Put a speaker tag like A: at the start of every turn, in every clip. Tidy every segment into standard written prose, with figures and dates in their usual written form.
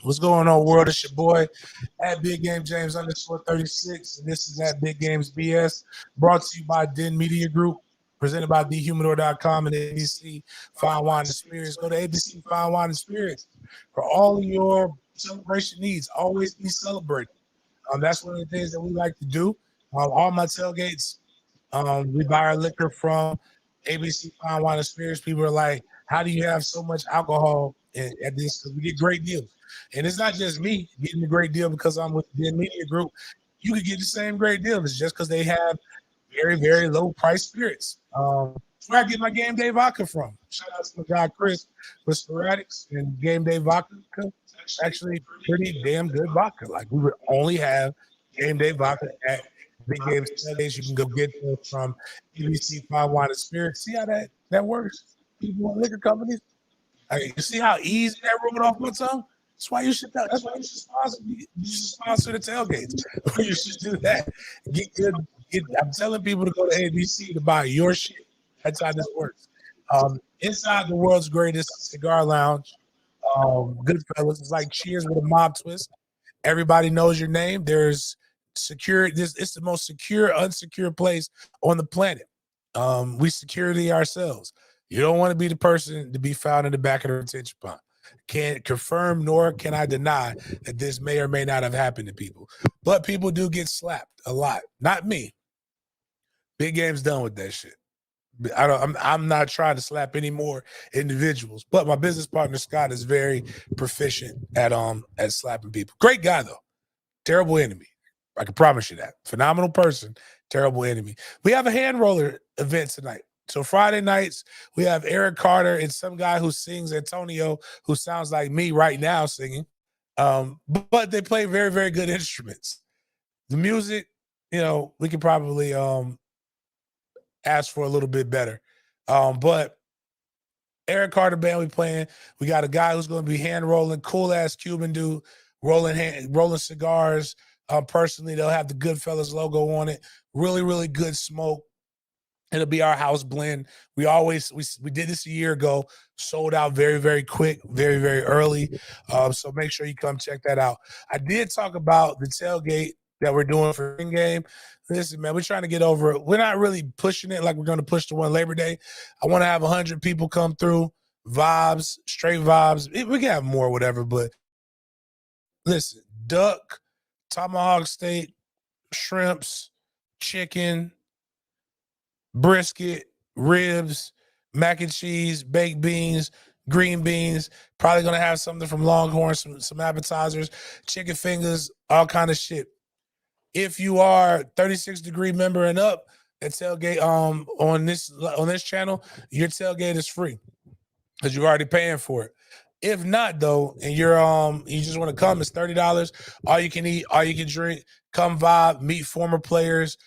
A: What's going on, world? It's your boy at Big Game James _36. And this is at Big Games BS, brought to you by Den Media Group, presented by TheHumidor.com and ABC Fine Wine and Spirits. Go to ABC Fine Wine and Spirits for all of your celebration needs. Always be celebrating. That's one of the things that we like to do. All my tailgates, we buy our liquor from ABC Fine Wine and Spirits. People are like, how do you have so much alcohol at this? Because we get great deals. And it's not just me getting a great deal because I'm with the media group. You could get the same great deal. It's just because they have very, very low price spirits. That's where I get my game day vodka from. Shout out to my guy Chris with Sporadics and Game Day Vodka. It's actually pretty damn good vodka. Like we would only have Game Day vodka at Big Game Sundays. You can go get those from ABC Fine Wine and Spirits. See how that works? People in liquor companies. You see how easy that rolled off my tongue? That's why you should. That's why you should sponsor the tailgates. You should do that. Get good. I'm telling people to go to ABC to buy your shit. That's how this works. Inside the world's greatest cigar lounge, Goodfellas. It's like Cheers with a mob twist. Everybody knows your name. There's secure. It's the most secure, unsecure place on the planet. We security ourselves. You don't want to be the person to be found in the back of the retention pond. Can't confirm nor can I deny that this may or may not have happened to people. But people do get slapped a lot. Not me. Big Game's done with that shit. I'm not trying to slap any more individuals. But my business partner Scott is very proficient at slapping people. Great guy though. Terrible enemy. I can promise you that. Phenomenal person, terrible enemy. We have a hand roller event tonight. So Friday nights, we have Eric Carter and some guy who sings, Antonio, who sounds like me right now singing. But they play very, very good instruments. The music, we could probably ask for a little bit better. But Eric Carter band we playing. We got a guy who's going to be hand rolling, cool-ass Cuban dude, rolling cigars. Personally, they'll have the Goodfellas logo on it. Really, really good smoke. It'll be our house blend. We did this a year ago, sold out very, very quick, very, very early. So make sure you come check that out. I did talk about the tailgate that we're doing for spring game. Listen, man, we're trying to get over it. We're not really pushing it like we're going to push the one Labor Day. I want to have 100 people come through, vibes, straight vibes. We can have more, whatever, but listen, duck, tomahawk steak, shrimps, chicken, brisket, ribs, mac and cheese, baked beans, green beans. Probably gonna have something from Longhorn, some appetizers, chicken fingers, all kind of shit. If you are 36 degree member and up, at tailgate on this channel, your tailgate is free because you're already paying for it. If not though, and you just want to come, it's $30. All you can eat, all you can drink. Come vibe, meet former players.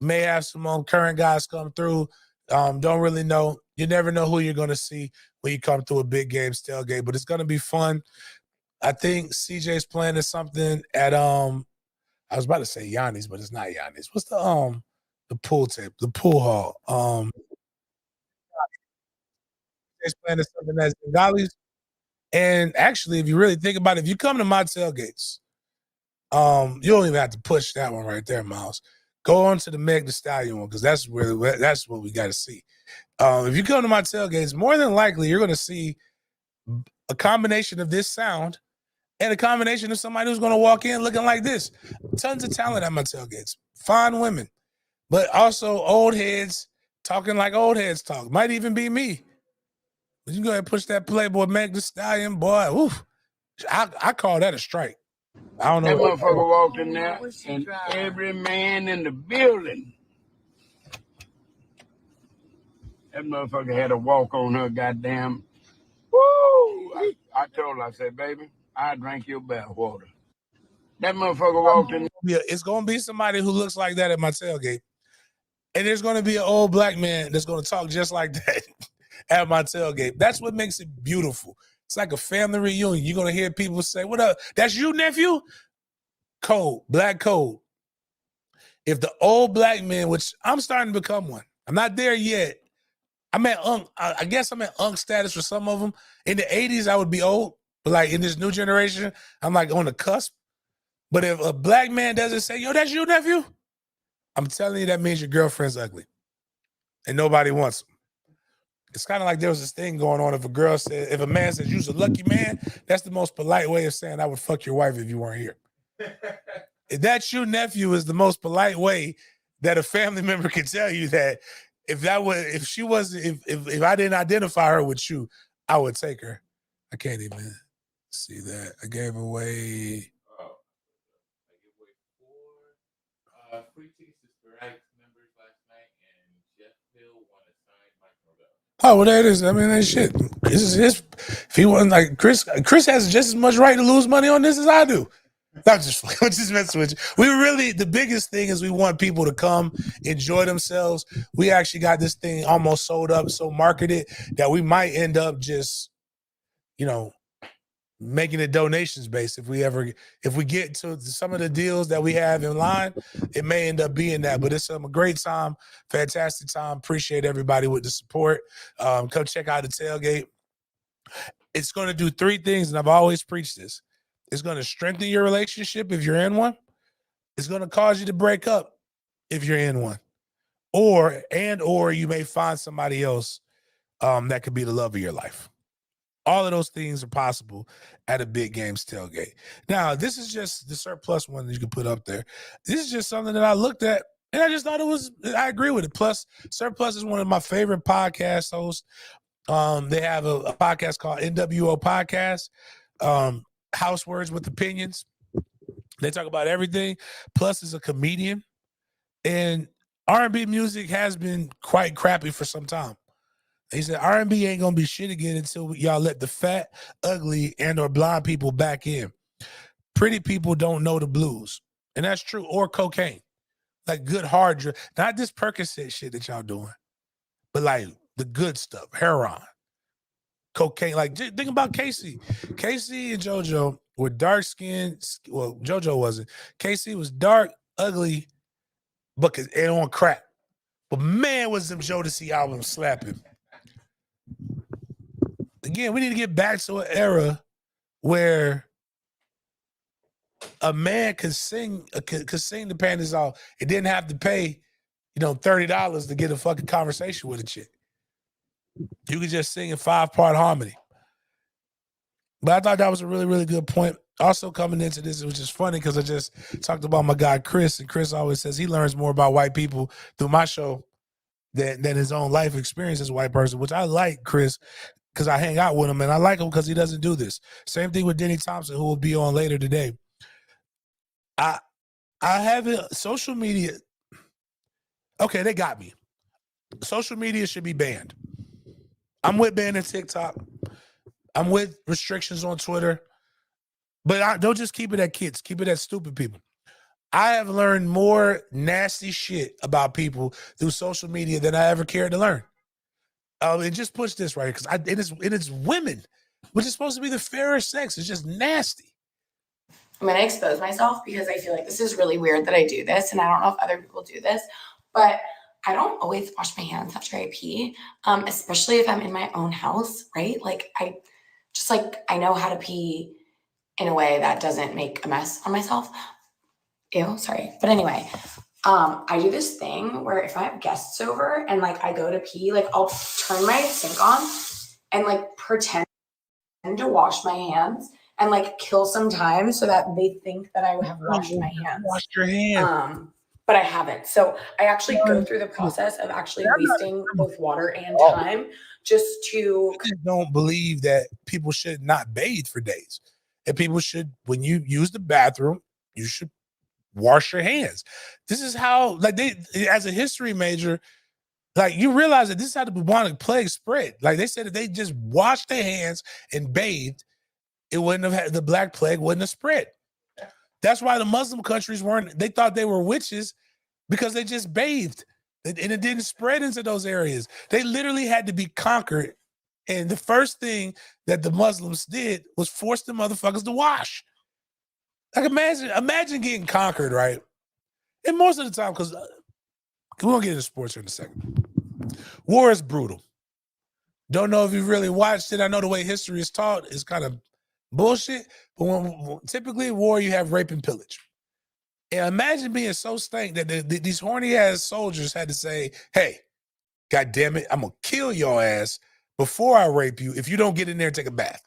A: May have some current guys come through. Don't really know. You never know who you're going to see when you come through a Big Game tailgate, but it's going to be fun. I think CJ's planning something at I was about to say Yanni's, but it's not Yanni's. What's the pool table, the pool hall? CJ's planning something that's Gali's. And actually, if you really think about it, if you come to my tailgates, you don't even have to push that one right there, Miles. Go on to the Meg Thee Stallion one because that's what we got to see. If you come to my tailgates, more than likely you're going to see a combination of this sound and a combination of somebody who's going to walk in looking like this. Tons of talent at my tailgates, fine women, but also old heads talking like old heads talk. Might even be me. But you go ahead and push that Playboy Meg Thee Stallion, boy. Oof, I call that a strike. I don't know.
B: That motherfucker walked in there, and every man in the building, that motherfucker had a walk on her, goddamn. Woo! I told her, I said, baby, I drank your bath water. That motherfucker walked in.
A: Yeah, it's gonna be somebody who looks like that at my tailgate, and there's gonna be an old black man that's gonna talk just like that at my tailgate. That's what makes it beautiful. It's like a family reunion. You're gonna hear people say, "What up? That's you, nephew?" Code, black code. If the old black man, which I'm starting to become one, I'm not there yet. I'm at I guess I'm at unk status for some of them. In the 80s, I would be old. But like in this new generation, I'm like on the cusp. But if a black man doesn't say, yo, that's your nephew, I'm telling you that means your girlfriend's ugly. And nobody wants them. It's kind of like there was this thing going on. If a man says you're a lucky man, that's the most polite way of saying I would fuck your wife if you weren't here. If that's your nephew is the most polite way that a family member can tell you that if I didn't identify her with you, I would take her. I can't even see that. I gave away.
C: I gave away 4 free tickets to Sporadic members last night, and Jeff Hill won a signed Mike Norvell.
A: Oh, well, that is. I mean, that shit. This is his. If he wasn't like Chris has just as much right to lose money on this as I do. I'm just messing with you. We really, the biggest thing is we want people to come enjoy themselves. We actually got this thing almost sold up, so marketed that we might end up just, making it donations based. If we get to some of the deals that we have in line, it may end up being that. But it's a great time, fantastic time. Appreciate everybody with the support. Come check out the tailgate. It's going to do 3 things, and I've always preached this. It's going to strengthen your relationship if you're in one. It's going to cause you to break up if you're in one. Or you may find somebody else that could be the love of your life. All of those things are possible at a Big Games tailgate. Now, this is just the surplus one that you can put up there. This is just something that I looked at, and I just thought I agree with it. Plus, Surplus is one of my favorite podcast hosts. They have a podcast called NWO Podcast. House Words with Opinions. They talk about everything. Plus is a comedian. And R&B music has been quite crappy for some time. He said R&B ain't going to be shit again until y'all let the fat, ugly, and or blind people back in. Pretty people don't know the blues. And that's true. Or cocaine. Like good hard drug. Not this Percocet shit that y'all doing. But like the good stuff. Heroin. Cocaine. Like, think about Casey. Casey and JoJo were dark skinned. Well, JoJo wasn't. Casey was dark, ugly, and on crack. But man, was them Jodeci albums slapping. Again, we need to get back to an era where a man could sing the panties off. It didn't have to pay, $30 to get a fucking conversation with a chick. You could just sing in 5-part harmony. But I thought that was a really, really good point. Also coming into this, it was just funny because I just talked about my guy Chris, and Chris always says he learns more about white people through my show than his own life experience as a white person, which I like Chris because I hang out with him, and I like him because he doesn't do this. Same thing with Denny Thompson, who will be on later today. I haven't, social media, okay, they got me. Social media should be banned. I'm with banning TikTok. I'm with restrictions on Twitter. But don't just keep it at kids. Keep it at stupid people. I have learned more nasty shit about people through social media than I ever cared to learn. And just push this right here, because it's women, which is supposed to be the fairer sex. It's just nasty.
D: I'm going to expose myself because I feel like this is really weird that I do this, and I don't know if other people do this, but I don't always wash my hands after I pee, especially if I'm in my own house, right? Like I know how to pee in a way that doesn't make a mess on myself. Ew, sorry. But anyway, I do this thing where if I have guests over and like I go to pee, like I'll turn my sink on and like pretend to wash my hands and like kill some time so that they think that I have washed my hands.
A: Wash your hands.
D: But I haven't. So I actually go through the process of actually wasting both water and time just to.
A: I just don't believe that people should not bathe for days. And people should, when you use the bathroom, you should wash your hands. This is how, like, they, as a history major, like, you realize that this is how the bubonic plague spread. Like, they said if they just washed their hands and bathed, it wouldn't have had, the Black Plague wouldn't have spread. That's why the Muslim countries they thought they were witches because they just bathed and it didn't spread into those areas. They literally had to be conquered. And the first thing that the Muslims did was force the motherfuckers to wash. Like, imagine getting conquered, right? And most of the time, because we're going to get into sports here in a second. War is brutal. Don't know if you really watched it. I know the way history is taught is kind of bullshit. But when typically in war, you have rape and pillage. And imagine being so stank that these horny ass soldiers had to say, hey, God damn it, I'm gonna kill your ass before I rape you if you don't get in there and take a bath.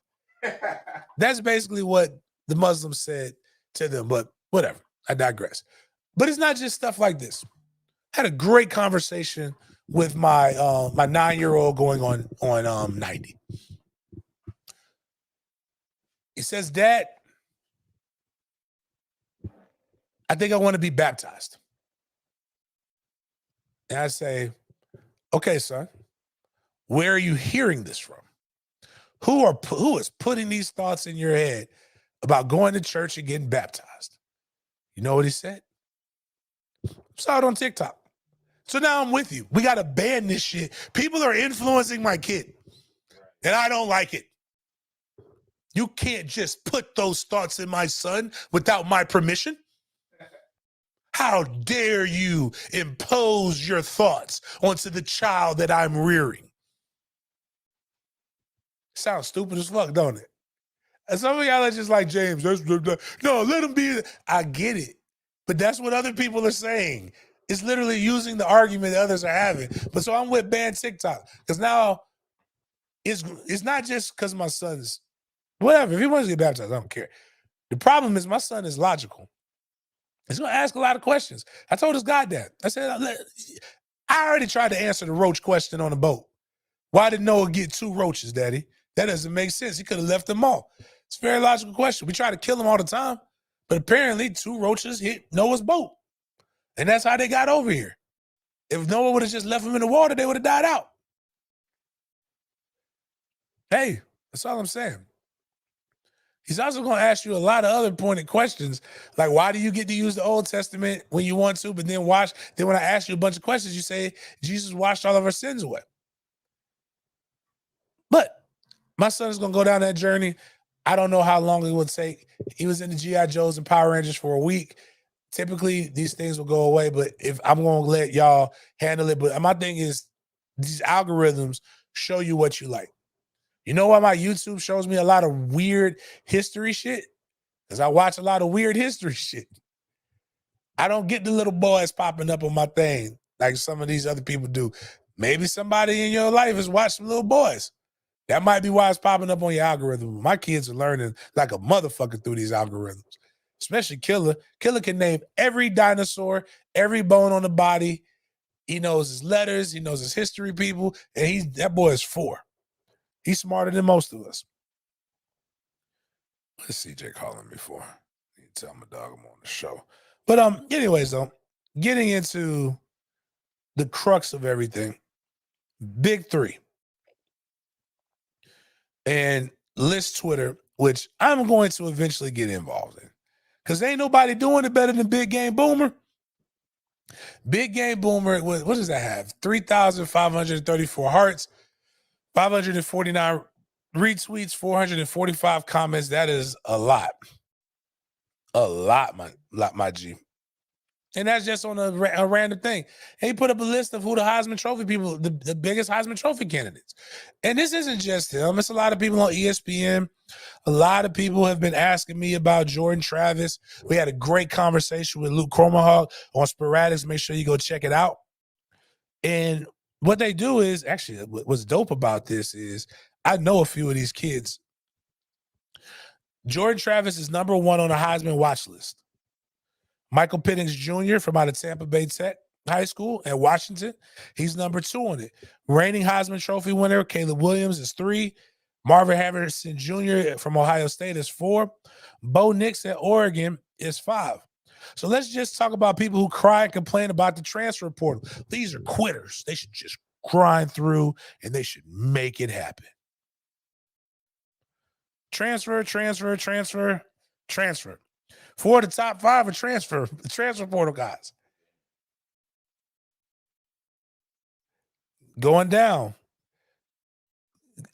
A: That's basically what the Muslims said to them, but whatever. I digress. But it's not just stuff like this. I had a great conversation with my 9-year-old going on 90. He says, Dad, I think I want to be baptized. And I say, okay, son, where are you hearing this from? Who is putting these thoughts in your head about going to church and getting baptized? You know what he said? Saw it on TikTok. So now I'm with you. We got to ban this shit. People are influencing my kid, and I don't like it. You can't just put those thoughts in my son without my permission. How dare you impose your thoughts onto the child that I'm rearing? Sounds stupid as fuck, don't it? And some of y'all are just like, James, no, let him be. I get it. But that's what other people are saying. It's literally using the argument that others are having. But so I'm with ban TikTok. Because now it's not just because my son's whatever. If he wants to get baptized, I don't care. The problem is my son is logical. He's going to ask a lot of questions. I told his goddad. I said, I already tried to answer the roach question on the boat. Why did Noah get 2 roaches, Daddy? That doesn't make sense. He could have left them all. It's a very logical question. We try to kill them all the time, but apparently 2 roaches hit Noah's boat. And that's how they got over here. If Noah would have just left them in the water, they would have died out. Hey, that's all I'm saying. He's also going to ask you a lot of other pointed questions, like why do you get to use the Old Testament when you want to, but then when I ask you a bunch of questions, you say Jesus washed all of our sins away. But my son is going to go down that journey. I don't know how long it will take. He was in the G.I. Joes and Power Rangers for a week. Typically, these things will go away, but if I'm going to let y'all handle it. But my thing is these algorithms show you what you like. You know why my YouTube shows me a lot of weird history shit? Because I watch a lot of weird history shit. I don't get the little boys popping up on my thing like some of these other people do. Maybe somebody in your life has watched some little boys. That might be why it's popping up on your algorithm. My kids are learning like a motherfucker through these algorithms, especially Killer. Killer can name every dinosaur, every bone on the body. He knows his letters. He knows his history people. And that boy is 4. He's smarter than most of us. Let's see Jay calling me for. You tell my dog I'm on the show. But anyways, though, getting into the crux of everything, Big 3. And list Twitter, which I'm going to eventually get involved in. Because ain't nobody doing it better than Big Game Boomer. Big Game Boomer, what does that have? 3,534 hearts, 549 retweets, 445 comments. That is a lot. A lot, my G. And that's just on a random thing. And he put up a list of who the Heisman Trophy people, the biggest Heisman Trophy candidates. And this isn't just him. It's a lot of people on ESPN. A lot of people have been asking me about Jordan Travis. We had a great conversation with Luke Cromahawk on Sporadics. Make sure you go check it out. And what they do is, actually, what's dope about this is I know a few of these kids. Jordan Travis is number 1 on the Heisman watch list. Michael Penix Jr. from out of Tampa Bay Tech High School at Washington, he's number 2 on it. Reigning Heisman Trophy winner Caleb Williams is 3. Marvin Harrison Jr. from Ohio State is 4. Bo Nix at Oregon is 5. So let's just talk about people who cry and complain about the transfer portal. These are quitters. They should just grind through and they should make it happen. Transfer. 4 of the top 5 are the transfer portal guys. Going down.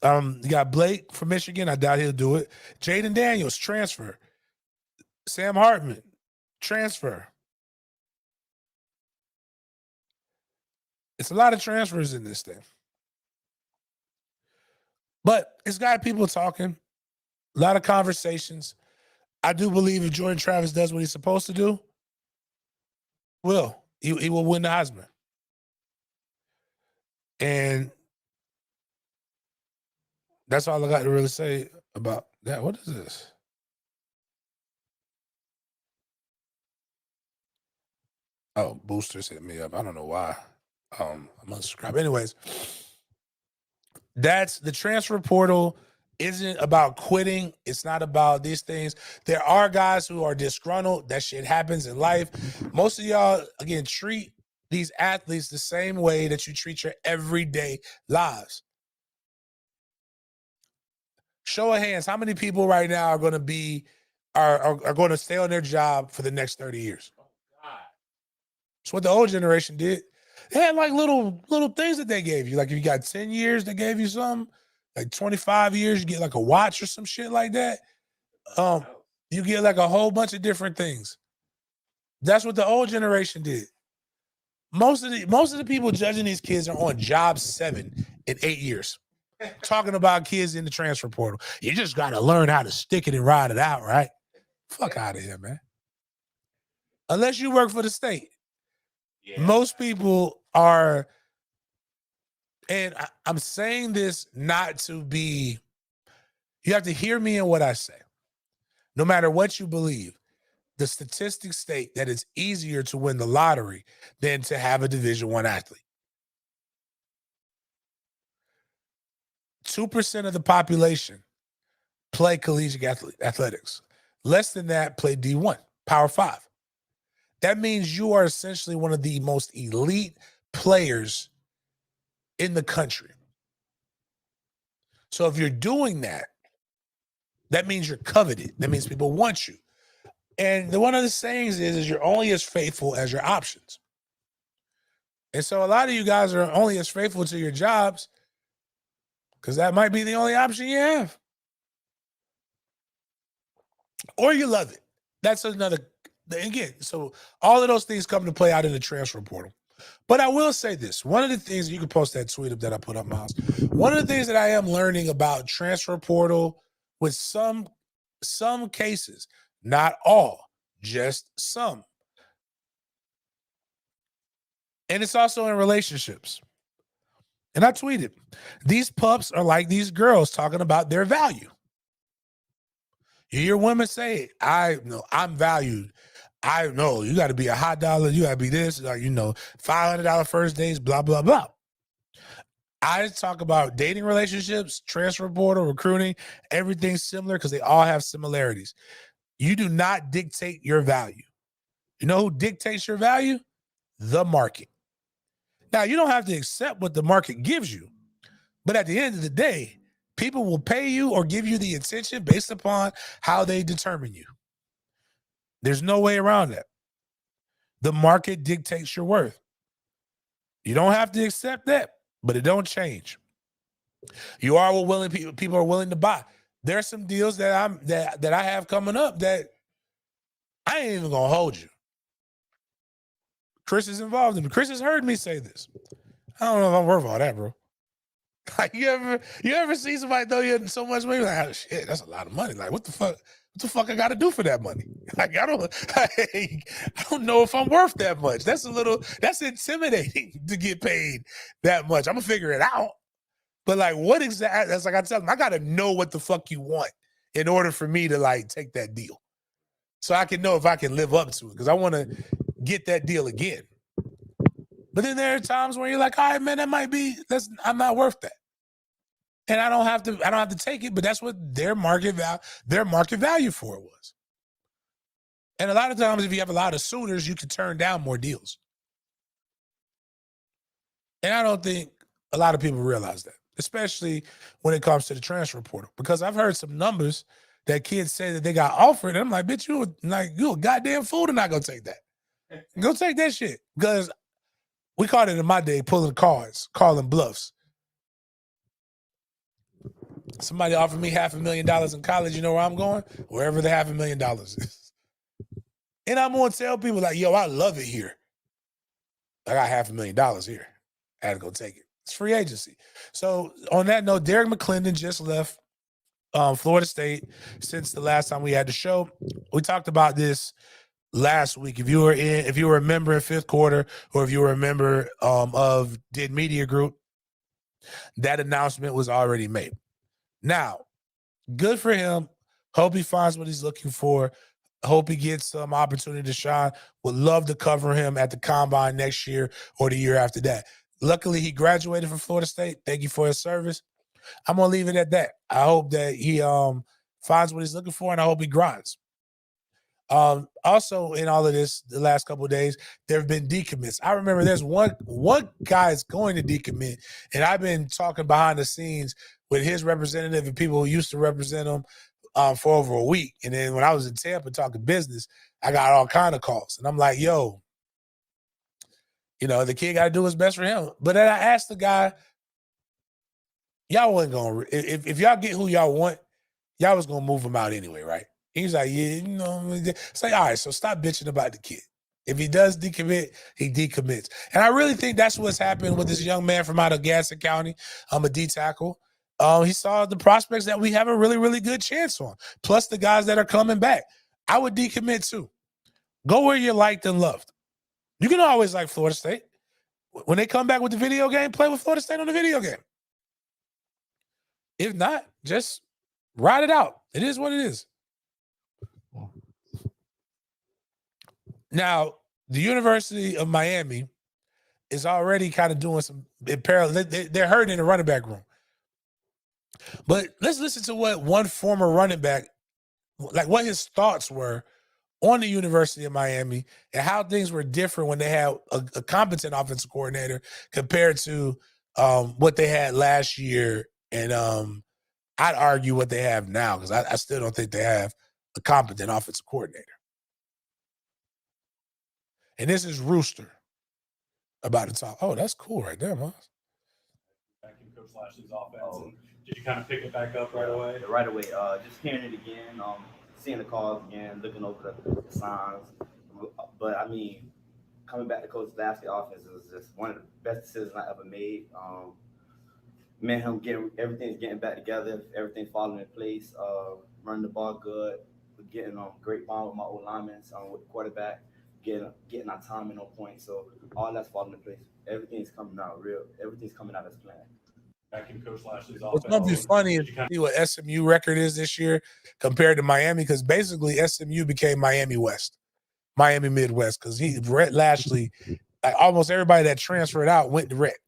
A: You got Blake from Michigan. I doubt he'll do it. Jaden Daniels, transfer. Sam Hartman, transfer. It's a lot of transfers in this thing. But it's got people talking. A lot of conversations. I do believe if Jordan Travis does what he's supposed to do, he will win the Heisman. And that's all I got to really say about that. What is this? Oh, boosters hit me up. I don't know why. I'm unsubscribed. Anyways, that's the transfer portal isn't about quitting. It's not about these things. There are guys who are disgruntled. That shit happens in life. Most of y'all, again, treat these athletes the same way that you treat your everyday lives. Show of hands, how many people right now are going to be are going to stay on their job for the next 30 years?
C: Oh God.
A: That's what the old generation did. They had like little things that they gave you. Like if you got 10 years, they gave you something. Like 25 years, you get like a watch or some shit like that. You get like a whole bunch of different things. That's what the old generation did. Most of the people judging these kids are on job 7 in 8 years. Talking about kids in the transfer portal. You just got to learn how to stick it and ride it out, right? Fuck out of here, man. Unless you work for the state. Yeah. Most people are, and I'm saying this not to be, you have to hear me in what I say. No matter what you believe, the statistics state that it's easier to win the lottery than to have a Division I athlete. 2% of the population play collegiate athletics. Less than that play D1, Power 5. That means you are essentially one of the most elite players in the country. So if you're doing that, that means you're coveted. That means people want you. And one of the sayings is you're only as faithful as your options. And so a lot of you guys are only as faithful to your jobs because that might be the only option you have. Or you love it. That's another, again, so all of those things come to play out in the transfer portal. But I will say this. One of the things, you can post that tweet up that I put up, Miles. One of the things that I am learning about transfer portal with some cases, not all, just some. And it's also in relationships. And I tweeted, these pups are like these girls talking about their value. You hear women say, I'm valued. I know you got to be a hot dollar. You got to be this, or, $500 first dates, blah, blah, blah. I talk about dating relationships, transfer portal, recruiting, everything similar because they all have similarities. You do not dictate your value. You know who dictates your value? The market. Now, you don't have to accept what the market gives you, but at the end of the day, people will pay you or give you the attention based upon how they determine you. There's no way around that. The market dictates your worth. You don't have to accept that, but it don't change. You are what people are willing to buy. There's some deals that I have coming up that I ain't even gonna hold you. Chris is involved in it. Chris has heard me say this. I don't know if I'm worth all that, bro. Like you ever see somebody throw you so much money? Like, oh, shit, that's a lot of money. Like, what the fuck I got to do for that money? Like, I don't know if I'm worth that much. That's intimidating to get paid that much. I'm gonna figure it out. But like, what exactly? That's like I tell them, I got to know what the fuck you want in order for me to like take that deal, so I can know if I can live up to it. Because I want to get that deal again. But then there are times where you're like, all right, man, I'm not worth that. And I don't have to take it, but that's what their market value for it was. And a lot of times, if you have a lot of suitors, you can turn down more deals. And I don't think a lot of people realize that, especially when it comes to the transfer portal, because I've heard some numbers that kids say that they got offered. And I'm like, bitch, you a goddamn fool to not go take that. Go take that shit. Because we called it in my day pulling cards, calling bluffs. Somebody offered me $500,000 in college. You know where I'm going? Wherever the $500,000 is. And I'm going to tell people like, yo, I love it here. I got $500,000 here. I had to go take it. It's free agency. So on that note, Derek McClendon just left Florida State since the last time we had the show. We talked about this last week. If you were a member in fifth quarter, or if you were a member of Did Media Group, that announcement was already made. Now, good for him. Hope he finds what he's looking for. Hope he gets some opportunity to shine. Would love to cover him at the combine next year or the year after that. Luckily, he graduated from Florida State. Thank you for his service. I'm gonna leave it at that. I hope that he finds what he's looking for, and I hope he grinds. Also, in all of this, the last couple of days, there have been decommits. I remember there's one guy is going to decommit, and I've been talking behind the scenes with his representative and people who used to represent him for over a week. And then when I was in Tampa talking business, I got all kind of calls, and I'm like, "Yo, the kid got to do what's best for him." But then I asked the guy, "Y'all wasn't gonna if y'all get who y'all want, y'all was gonna move him out anyway, right?" He's like, "Yeah, It's like, all right, so stop bitching about the kid. If he does decommit, he decommits." And I really think that's what's happened with this young man from out of Gaston County. I'm a D tackle. He saw the prospects that we have a really, really good chance on, plus the guys that are coming back. I would decommit too. Go where you're liked and loved. You can always like Florida State. When they come back with the video game, play with Florida State on the video game. If not, just ride it out. It is what it is. Now, the University of Miami is already kind of doing some in parallel. They're hurting in the running back room. But let's listen to what one former running back, like what his thoughts were on the University of Miami and how things were different when they had a competent offensive coordinator compared to what they had last year. And I'd argue what they have now, because I still don't think they have a competent offensive coordinator. And this is Rooster about to talk. Oh, that's cool right there, man.
E: Back in Coach Lashley's offense. And did you kind of pick it back up right away?
F: Right away. Just hearing it again, seeing the calls again, looking over the signs. But I mean, coming back to Coach Lashley's offense was just one of the best decisions I ever made. Everything's getting back together, everything's falling in place. Running the ball good, getting great bond with my old linemen, with the quarterback. Getting our timing on point, so all that's falling in place. Everything's coming out as planned.
E: Back in Coach Lashley's offense.
A: What's going to be funny is to see what SMU record is this year compared to Miami, because basically SMU became Miami West, Miami Midwest, because Rhett Lashley, like almost everybody that transferred out went to Rhett.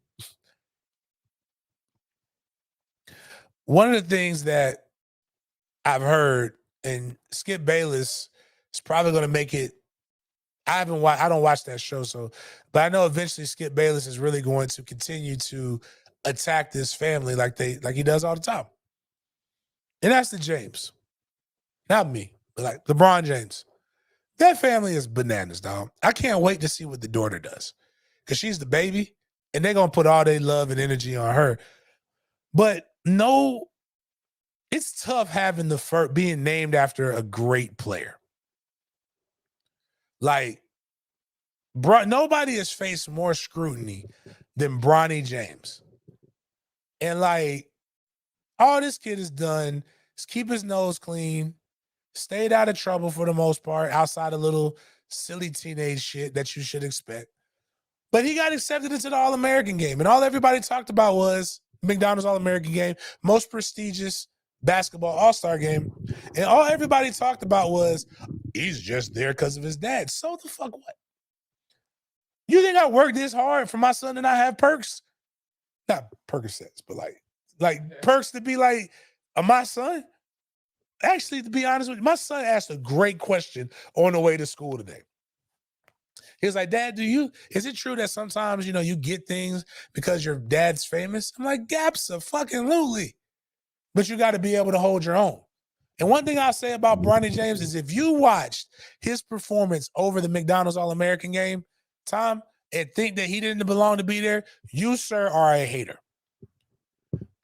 A: One of the things that I've heard, and Skip Bayless is probably going to make it. I don't watch that show, but I know eventually Skip Bayless is really going to continue to attack this family like he does all the time. And that's the James. Not me, but like LeBron James. That family is bananas, dog. I can't wait to see what the daughter does, because she's the baby, and they're going to put all their love and energy on her. But no, it's tough having being named after a great player. Like, nobody has faced more scrutiny than Bronny James. And like, all this kid has done is keep his nose clean, stayed out of trouble for the most part, outside of little silly teenage shit that you should expect. But he got accepted into the All-American game. And all everybody talked about was McDonald's All-American game, most prestigious basketball all-star game. And all everybody talked about was, he's just there because of his dad. So the fuck what? You think I worked this hard for my son to not have perks? Not Percocets, but like perks to be like my son? Actually, to be honest with you, my son asked a great question on the way to school today. He was like, "Dad, is it true that sometimes, you get things because your dad's famous?" I'm like, "Abso-fucking-lutely." But you got to be able to hold your own. And one thing I'll say about Bronny James is if you watched his performance over the McDonald's All-American game, Tom, and think that he didn't belong to be there, you, sir, are a hater.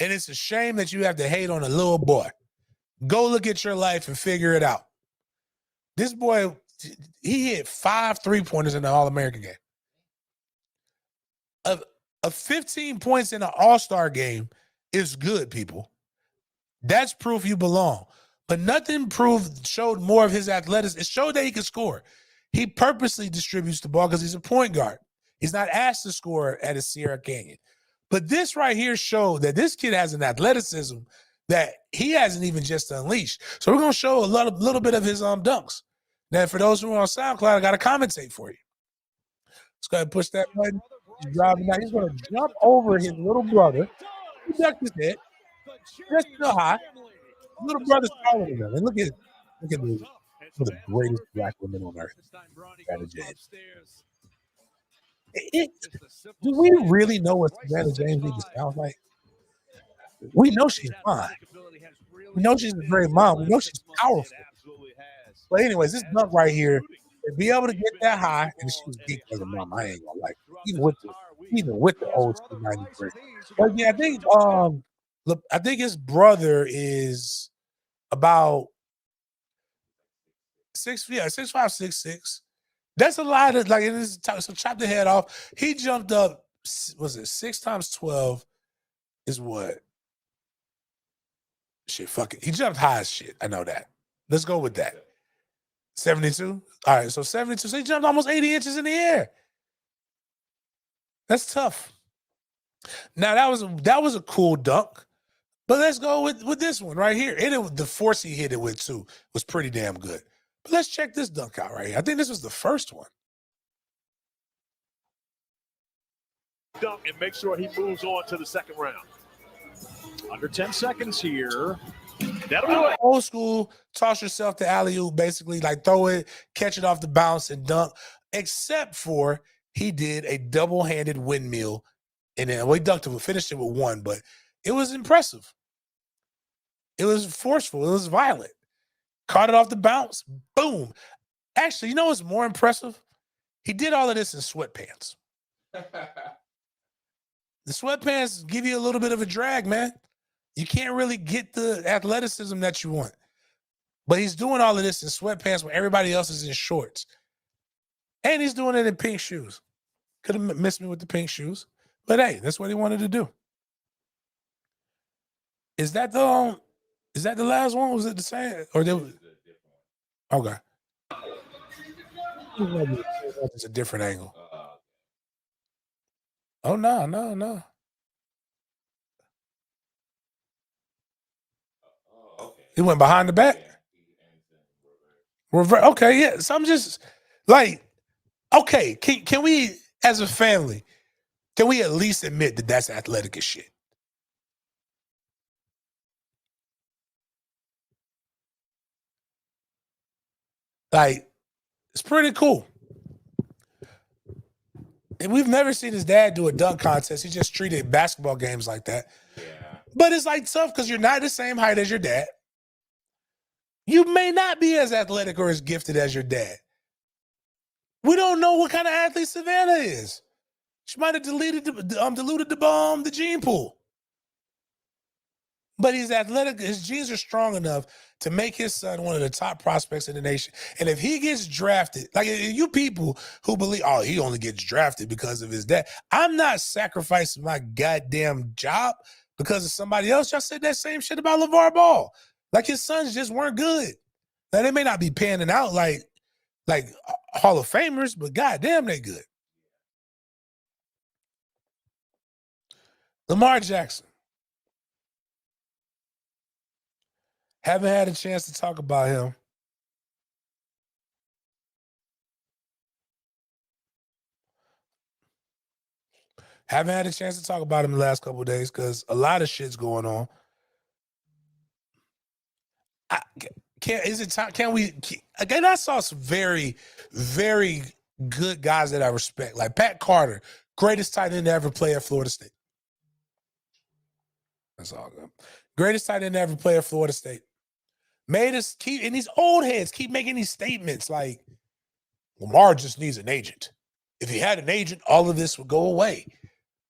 A: And it's a shame that you have to hate on a little boy. Go look at your life and figure it out. This boy, he hit 5 3-pointers in the All-American game. Of 15 points in an All-Star game is good, people. That's proof you belong. But nothing showed more of his athleticism. It showed that he could score. He purposely distributes the ball because he's a point guard. He's not asked to score at a Sierra Canyon. But this right here showed that this kid has an athleticism that he hasn't even just unleashed. So we're going to show a little bit of his dunks. Now, for those who are on SoundCloud, I got to commentate for you. Let's go ahead and push that button. He's driving now. He's going to jump over his little brother. He ducked his head. Just so high. Little brother's taller than him. And look at the greatest black women on earth. Do we really know what Savannah James needs to sound like? We know she's fine. We know she's a great mom. We know she's powerful. But anyways, this dunk right here, to be able to get that high, and she was geeked as a mom. I ain't gonna like it. Even with the old school 93. But yeah, I think his brother is about 6'5", 6'6". That's a lot of like. So chop the head off. He jumped up. Was it 6 times 12? Is what? Shit, fuck it. He jumped high as shit. I know that. Let's go with that. 72. All right, so 72. So he jumped almost 80 inches in the air. That's tough. Now that was a cool dunk. But let's go with this one right here. The force he hit it with too was pretty damn good. But let's check this dunk out right here. I think this was the first one.
G: Dunk and make sure he moves on to the second round. Under 10 seconds here. That'll do it.
A: Old school, toss yourself to alley-oop, basically like throw it, catch it off the bounce and dunk. Except for he did a double-handed windmill, and then we finished it with one, but it was impressive. It was forceful. It was violent. Caught it off the bounce. Boom. Actually, you know what's more impressive? He did all of this in sweatpants. The sweatpants give you a little bit of a drag, man. You can't really get the athleticism that you want. But he's doing all of this in sweatpants when everybody else is in shorts. And he's doing it in pink shoes. Could have missed me with the pink shoes. But hey, that's what he wanted to do. Is that the last one? Was it the same? Or there was okay. It's a different angle. Oh no. He went behind the back. Okay, yeah. So I'm just like, okay, can we, as a family, can we at least admit that that's athletic as shit? Like, it's pretty cool. And we've never seen his dad do a dunk contest. He just treated basketball games like that. Yeah. But it's like tough because you're not the same height as your dad. You may not be as athletic or as gifted as your dad. We don't know what kind of athlete Savannah is. She might have diluted the gene pool. But he's athletic. His genes are strong enough to make his son one of the top prospects in the nation. And if he gets drafted, like you people who believe, oh, he only gets drafted because of his dad. I'm not sacrificing my goddamn job because of somebody else. Y'all said that same shit about LeVar Ball. Like his sons just weren't good. Now they may not be panning out like Hall of Famers, but goddamn, they good. Lamar Jackson. Haven't had a chance to talk about him. Haven't had a chance to talk about him the last couple of days because a lot of shit's going on. Again, I saw some very, very good guys that I respect. Like Pat Carter, greatest tight end to ever play at Florida State. That's all good. Greatest tight end to ever play at Florida State. Made us keep, and these old heads keep making these statements like, Lamar just needs an agent. If he had an agent, all of this would go away.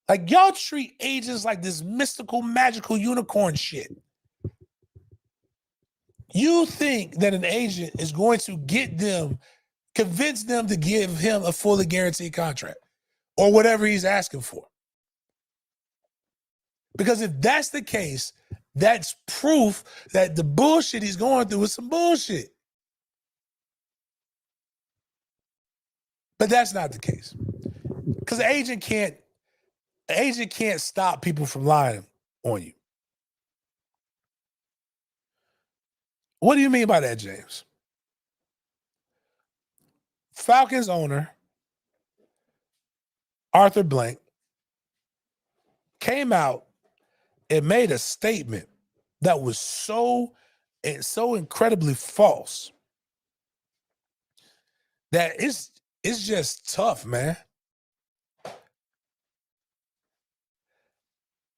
A: Like, y'all treat agents like this mystical, magical unicorn shit. You think that an agent is going to convince them to give him a fully guaranteed contract or whatever he's asking for. Because if that's the case, that's proof that the bullshit he's going through is some bullshit. But that's not the case. Because the agent can't stop people from lying on you. What do you mean by that, James? Falcons owner Arthur Blank came out and made a statement that was so incredibly false that it's just tough, man.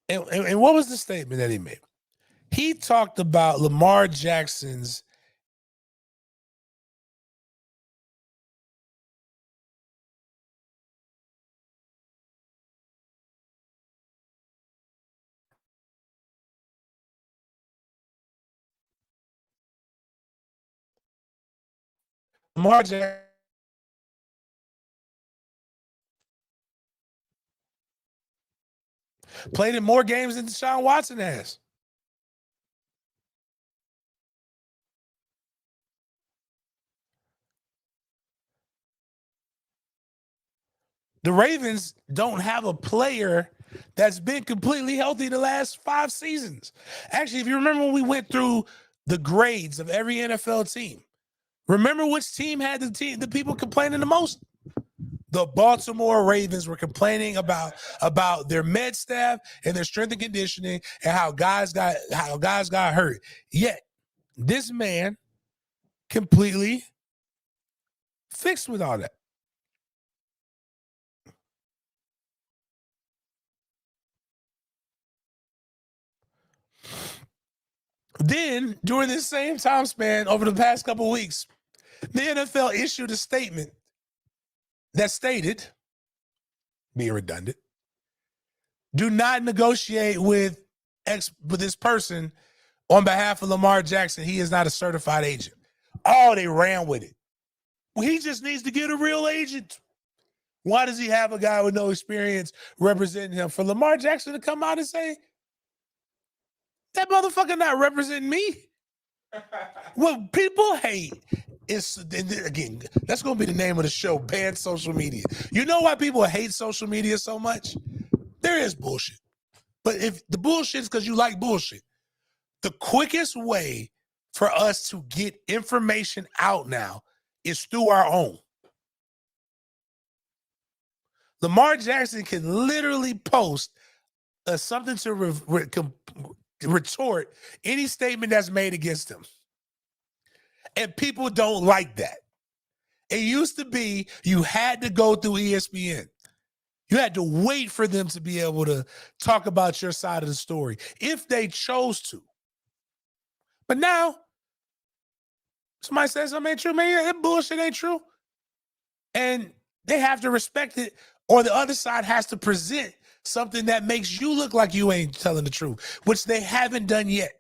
A: And what was the statement that he made? He talked about Lamar Jackson's Lamar Jackson played in more games than Deshaun Watson has. The Ravens don't have a player that's been completely healthy the last 5 seasons. Actually, if you remember when we went through the grades of every NFL team, remember which team had the people complaining the most? The Baltimore Ravens were complaining about their med staff and their strength and conditioning and how guys got hurt. Yet this man completely fixed with all that. Then, during this same time span, over the past couple of weeks, the NFL issued a statement that stated, being redundant, do not negotiate with this person on behalf of Lamar Jackson. He is not a certified agent. Oh, they ran with it. Well, he just needs to get a real agent. Why does he have a guy with no experience representing him? For Lamar Jackson to come out and say, that motherfucker not representing me. What people hate is, again, that's going to be the name of the show, ban social media. You know why people hate social media so much? There is bullshit. But if the bullshit is because you like bullshit, the quickest way for us to get information out now is through our own. Lamar Jackson can literally post something to retort any statement that's made against him. And people don't like that. It used to be you had to go through ESPN. You had to wait for them to be able to talk about your side of the story if they chose to. But now, somebody says something ain't true, man, that bullshit ain't true. And they have to respect it, or the other side has to present something that makes you look like you ain't telling the truth, which they haven't done yet.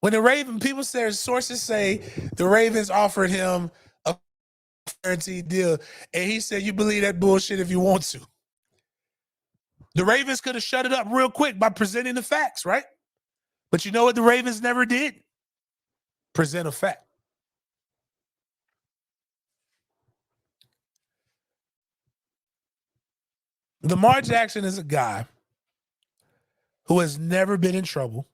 A: When the people say, sources say the Ravens offered him a guaranteed deal, and he said, you believe that bullshit if you want to. The Ravens could have shut it up real quick by presenting the facts, right? But you know what the Ravens never did? Present a fact. Lamar Jackson is a guy who has never been in trouble,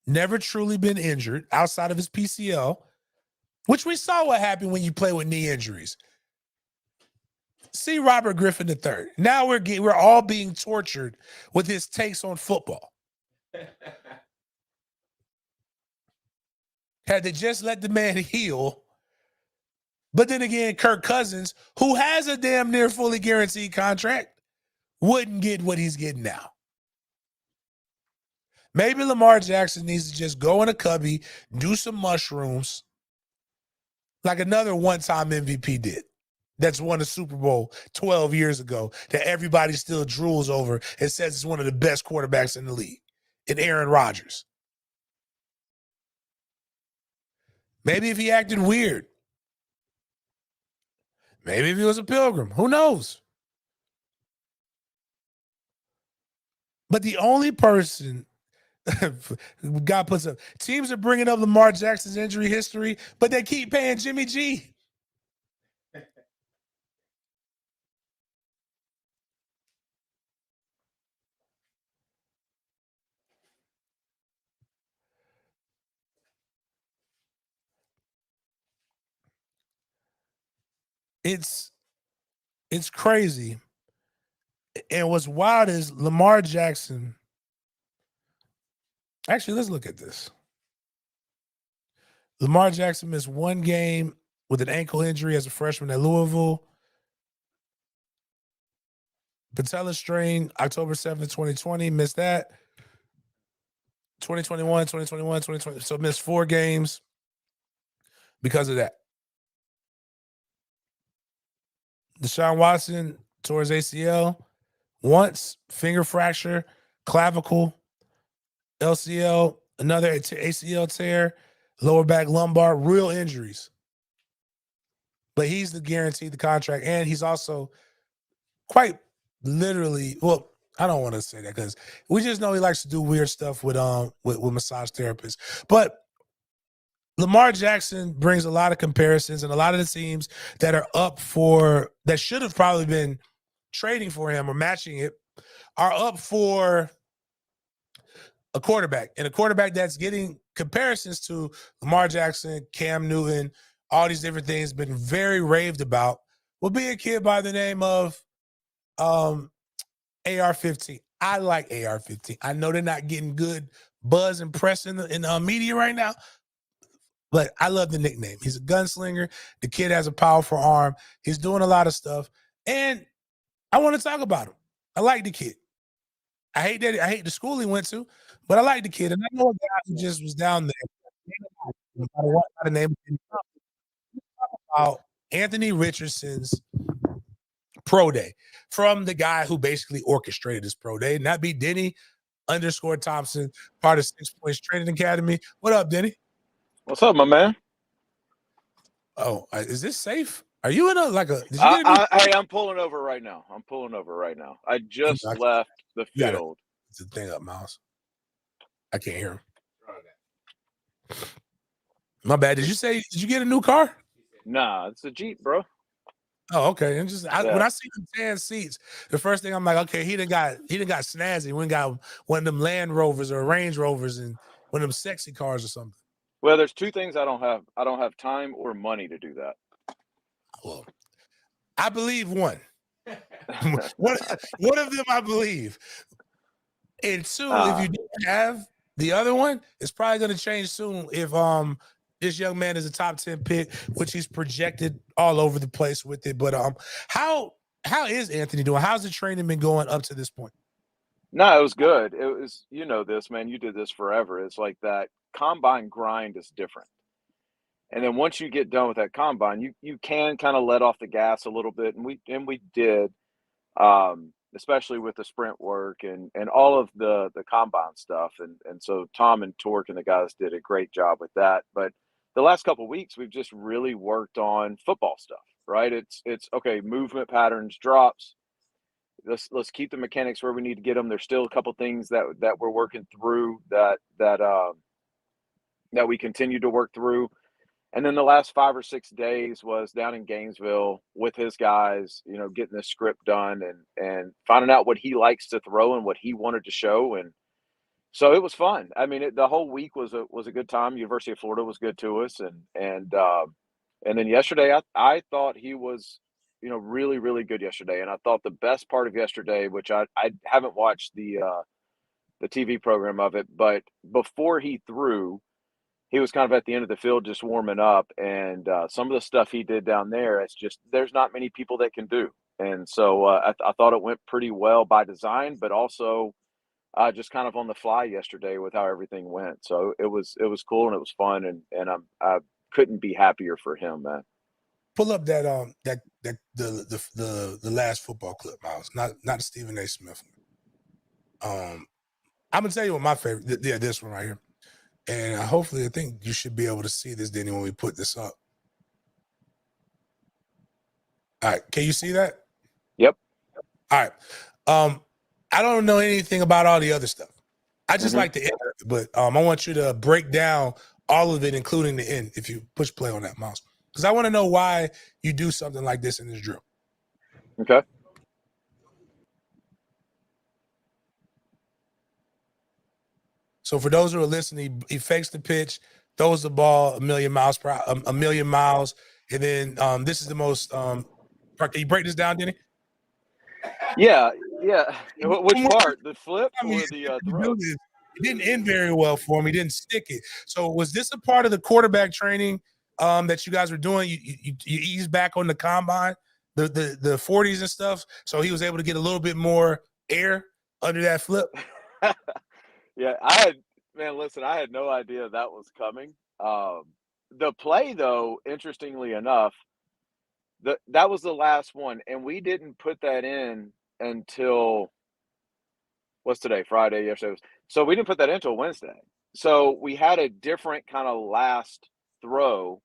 A: never truly been injured outside of his PCL, which we saw what happened when you play with knee injuries. See Robert Griffin III. Now we're all being tortured with his takes on football. Had they just let the man heal. But then again, Kirk Cousins, who has a damn near fully guaranteed contract, wouldn't get what he's getting now. Maybe Lamar Jackson needs to just go in a cubby, do some mushrooms, like another one-time MVP did. That's won a Super Bowl 12 years ago that everybody still drools over and says it's one of the best quarterbacks in the league, in Aaron Rodgers. Maybe if he acted weird. Maybe if he was a pilgrim. Who knows? But the only person God puts up teams are bringing up Lamar Jackson's injury history, but they keep paying Jimmy G. It's crazy. And what's wild is Lamar Jackson. Actually, let's look at this. Lamar Jackson missed one game with an ankle injury as a freshman at Louisville. Patella strain, October 7th, 2020, missed that. 2021, 2021, 2020. So missed 4 games because of that. Deshaun Watson tore his ACL once, finger fracture, clavicle, LCL, another ACL tear, lower back lumbar, real injuries. But he's guaranteed the contract, and he's also quite literally, well, I don't want to say that because we just know he likes to do weird stuff with massage therapists. But Lamar Jackson brings a lot of comparisons, and a lot of the teams that are up for that should have probably been trading for him or matching it are up for a quarterback, and a quarterback that's getting comparisons to Lamar Jackson, Cam Newton, all these different things been very raved about will be a kid by the name of AR-15. I like AR-15. I know they're not getting good buzz and press in the media right now, but I love the nickname. He's a gunslinger. The kid has a powerful arm. He's doing a lot of stuff, and I want to talk about him. I like the kid. I hate the school he went to, but I like the kid, and I know a guy who just was down there. No matter what kind of name about Anthony Richardson's pro day from the guy who basically orchestrated this pro day, and that be Denny _Thompson, part of 6 Points Training Academy. What up, Denny?
H: What's up, my man?
A: Oh, is this safe? Are you in a did you get a new
H: Hey, I'm pulling over right now. I just left the field.
A: It's a thing up, Miles. I can't hear him. My bad. Did you get a new car?
H: Nah, it's a Jeep, bro.
A: Oh, okay. And when I see the tan seats, the first thing I'm like, okay, he done got snazzy. We got one of them Land Rovers or Range Rovers and one of them sexy cars or something.
H: Well, there's 2 things I don't have. I don't have time or money to do that.
A: Well, I believe one. one of them I believe. And 2, if you don't have the other one, it's probably going to change soon if this young man is a top 10 pick, which he's projected all over the place with it. But how is Anthony doing? How's the training been going up to this point?
H: No, it was good. It was, this, man. You did this forever. It's like that combine grind is different. And then once you get done with that combine, you can kind of let off the gas a little bit, and we did, especially with the sprint work and all of the combine stuff, and so Tom and Torque and the guys did a great job with that. But the last couple of weeks, we've just really worked on football stuff, right? It's okay, movement patterns, drops. Let's keep the mechanics where we need to get them. There's still a couple things that we're working through that we continue to work through. And then the last 5 or 6 days was down in Gainesville with his guys, getting the script done and finding out what he likes to throw and what he wanted to show. And so it was fun. I mean, the whole week was a good time. University of Florida was good to us. And then yesterday, I thought he was, really, really good yesterday. And I thought the best part of yesterday, which I haven't watched the TV program of it, but before he threw, he was kind of at the end of the field just warming up, and some of the stuff he did down there, it's just there's not many people that can do. And so I thought it went pretty well by design, but also just kind of on the fly yesterday with how everything went. So it was cool and it was fun, and I couldn't be happier for him, man.
A: Pull up that the last football clip, Miles, not Stephen A. Smith. I'm gonna tell you what my favorite. Yeah, this one right here. And hopefully, I think you should be able to see this, Denny, when we put this up. All right. Can you see that?
H: Yep.
A: All right. I don't know anything about all the other stuff. I just
H: Mhm.
A: like the end, but I want you to break down all of it, including the end, if you push play on that mouse, because I want to know why you do something like this in this drill.
H: Okay.
A: So for those who are listening, he fakes the pitch, throws the ball a million miles, and then this is the most. Can you break this down, Denny?
H: Yeah. Which part? The flip
A: I mean,
H: or the throw?
A: it didn't end very well for him. He didn't stick it. So was this a part of the quarterback training that you guys were doing? You eased back on the combine, the 40s and stuff, so he was able to get a little bit more air under that flip.
H: Yeah, listen, I had no idea that was coming. The play, though, interestingly enough, that was the last one, and we didn't put that in until what's today? Friday. Yesterday was, so we didn't put that in until Wednesday. So we had a different kind of last throw,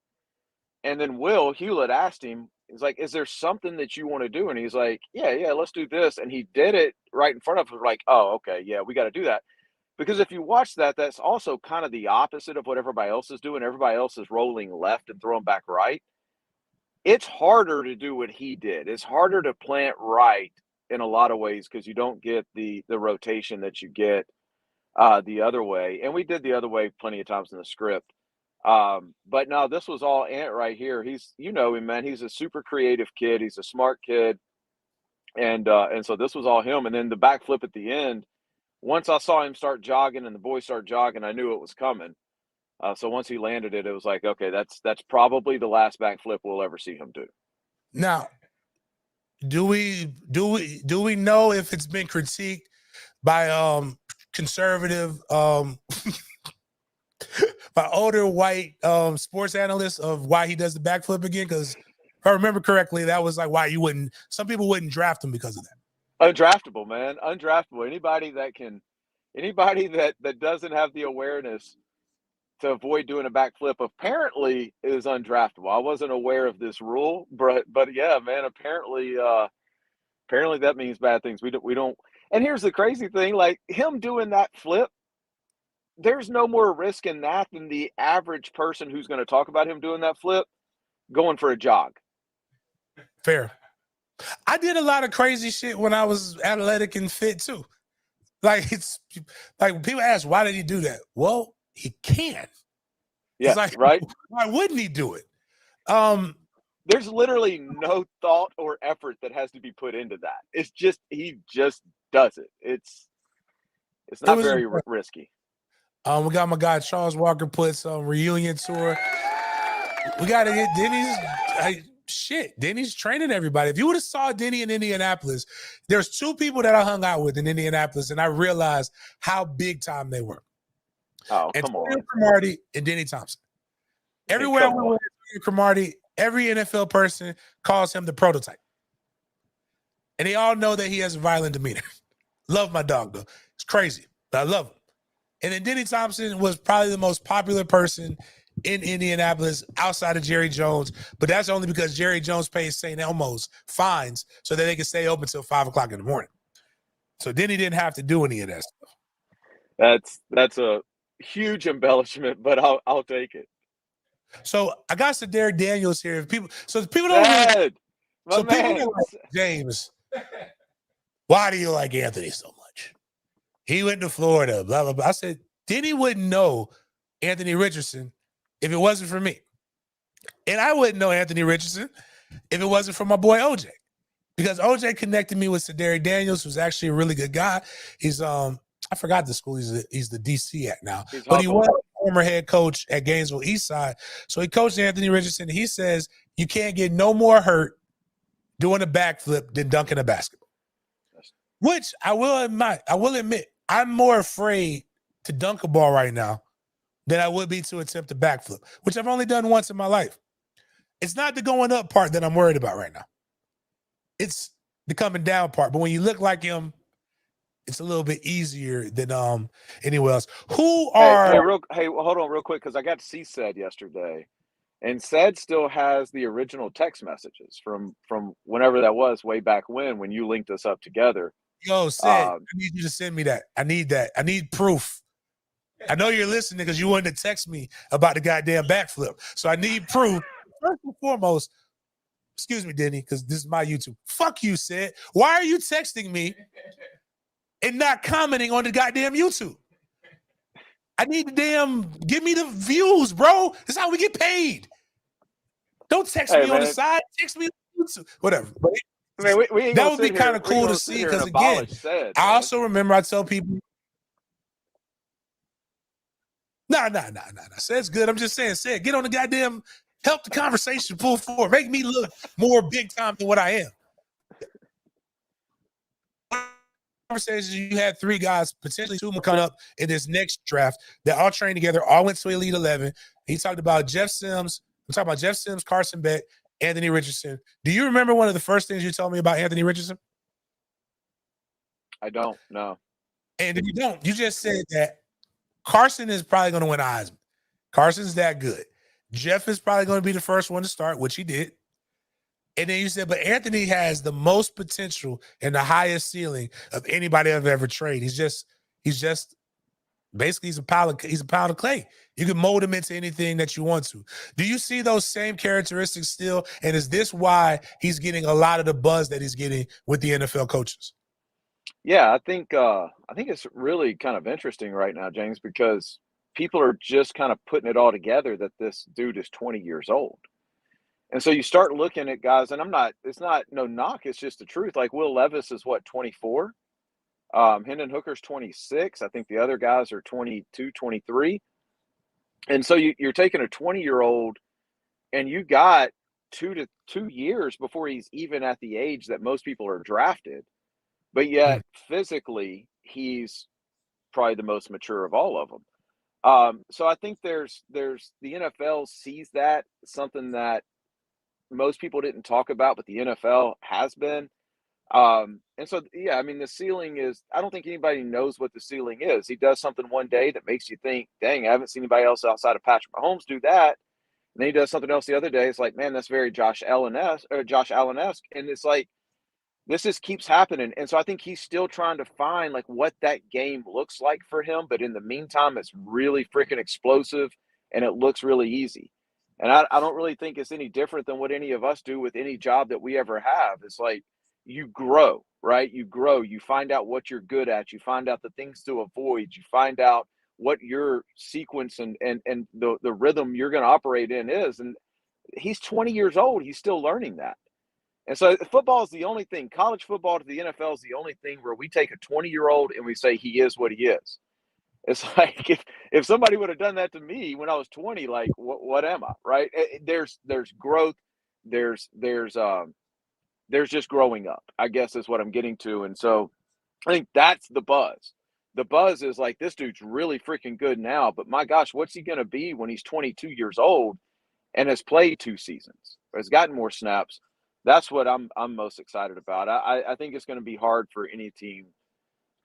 H: and then Will Hewlett asked him, he's like, "Is there something that you want to do?" And he's like, "Yeah, let's do this." And he did it right in front of us. We're like, "Oh, okay, yeah, we got to do that." Because if you watch that, that's also kind of the opposite of what everybody else is doing. Everybody else is rolling left and throwing back right. It's harder to do what he did. It's harder to plant right in a lot of ways because you don't get the rotation that you get the other way. And we did the other way plenty of times in the script. But no, this was all Ant right here. He's, you know him, man. He's a super creative kid. He's a smart kid. And so this was all him. And then the backflip at the end, once I saw him start jogging and the boys start jogging, I knew it was coming. So once he landed it, it was like, okay, that's probably the last backflip we'll ever see him do.
A: Now, do we know if it's been critiqued by conservative by older white sports analysts of why he does the backflip again? Because if I remember correctly, that was like why some people wouldn't draft him because of that.
H: Undraftable, man. Undraftable. Anybody that doesn't have the awareness to avoid doing a backflip apparently is undraftable. I wasn't aware of this rule, but yeah, man, apparently that means bad things. We don't. And here's the crazy thing, like him doing that flip, there's no more risk in that than the average person who's going to talk about him doing that flip going for a jog.
A: Fair. I did a lot of crazy shit when I was athletic and fit too. Like it's like people ask, why did he do that? Well, he can.
H: Yeah,
A: like,
H: right.
A: Why wouldn't he do it?
H: There's literally no thought or effort that has to be put into that. It's just he just does it. It's not very risky.
A: We got my guy Charles Walker puts reunion tour. We got to get Denny's. Denny's training everybody. If you would have saw Denny in Indianapolis, there's two people that I hung out with in Indianapolis, and I realized how big time they were.
H: Oh, come on.
A: Cromartie and Denny Thompson. Everywhere I went with Cromartie, every NFL person calls him the prototype. And they all know that he has a violent demeanor. Love my dog, though. It's crazy, but I love him. And then Denny Thompson was probably the most popular person in Indianapolis outside of Jerry Jones, but that's only because Jerry Jones pays St. Elmo's fines so that they can stay open until 5 o'clock in the morning. So Denny didn't have to do any of that stuff.
H: That's a huge embellishment, but I'll take it.
A: So I got some Derek Daniels here. People don't like, James, why do you like Anthony so much? He went to Florida, blah, blah, blah. I said, Denny wouldn't know Anthony Richardson if it wasn't for me. And I wouldn't know Anthony Richardson if it wasn't for my boy OJ. Because OJ connected me with Derek Daniels, who's actually a really good guy. He's I forgot the school he's the DC at now. But he was a former head coach at Gainesville Eastside. So he coached Anthony Richardson. He says you can't get no more hurt doing a backflip than dunking a basketball. Which I will admit, I'm more afraid to dunk a ball right now than I would be to attempt a backflip, which I've only done once in my life. It's not the going up part that I'm worried about right now. It's the coming down part. But when you look like him, it's a little bit easier than anywhere else. Hold
H: on real quick, because I got to see Sed yesterday. And Sed still has the original text messages from whenever that was, way back when you linked us up together.
A: Yo, Sid, I need you to send me that. I need that. I need proof. I know you're listening because you wanted to text me about the goddamn backflip. So I need proof. First and foremost, excuse me, Denny, because this is my YouTube. Fuck you, Sid. Why are you texting me and not commenting on the goddamn YouTube? I need the damn, give me the views, bro. This is how we get paid. Don't text me on the side. Text me on YouTube. Whatever. But that would be kind of cool to see because, again, I also remember I tell people, nah. Said's good. I'm just saying, Said, get on the goddamn, help the conversation pull forward. Make me look more big time than what I am. Conversations, you had 3 guys, potentially 2 of them coming up in this next draft that all trained together, all went to Elite 11. He talked about Jeff Sims. We're talking about Jeff Sims, Carson Beck, Anthony Richardson. Do you remember one of the first things you told me about Anthony Richardson?
H: I don't, no.
A: And if you don't, you just said that Carson is probably going to win a Heisman. Carson's that good. Jeff is probably going to be the first one to start, which he did. And then you said, but Anthony has the most potential and the highest ceiling of anybody I've ever trained. He's just basically he's a pound of clay. You can mold him into anything that you want to. Do you see those same characteristics still? And is this why he's getting a lot of the buzz that he's getting with the NFL coaches?
H: Yeah, I think it's really kind of interesting right now, James, because people are just kind of putting it all together that this dude is 20 years old. And so you start looking at guys, and it's not no knock, it's just the truth. Like Will Levis is what, 24? Hendon Hooker's 26. I think the other guys are 22, 23. And so you're taking a 20-year-old and you got 2 years before he's even at the age that most people are drafted. But yet physically, he's probably the most mature of all of them. So I think there's the NFL sees that, something that most people didn't talk about, but the NFL has been. And so, yeah, I mean, the ceiling is, I don't think anybody knows what the ceiling is. He does something one day that makes you think, dang, I haven't seen anybody else outside of Patrick Mahomes do that. And then he does something else the other day. It's like, man, that's very Josh Allen-esque. And it's like, this just keeps happening. And so I think he's still trying to find like what that game looks like for him. But in the meantime, it's really freaking explosive and it looks really easy. And I don't really think it's any different than what any of us do with any job that we ever have. It's like you grow, right? You grow, you find out what you're good at. You find out the things to avoid. You find out what your sequence and the rhythm you're going to operate in is. And he's 20 years old. He's still learning that. And so football is the only thing, college football to the NFL is the only thing where we take a 20-year-old and we say he is what he is. It's like if somebody would have done that to me when I was 20, like what am I, right? There's growth, there's just growing up, I guess is what I'm getting to. And so I think that's the buzz. The buzz is like, this dude's really freaking good now, but my gosh, what's he going to be when he's 22 years old and has played 2 seasons or has gotten more snaps? That's what I'm most excited about. I think it's going to be hard for any team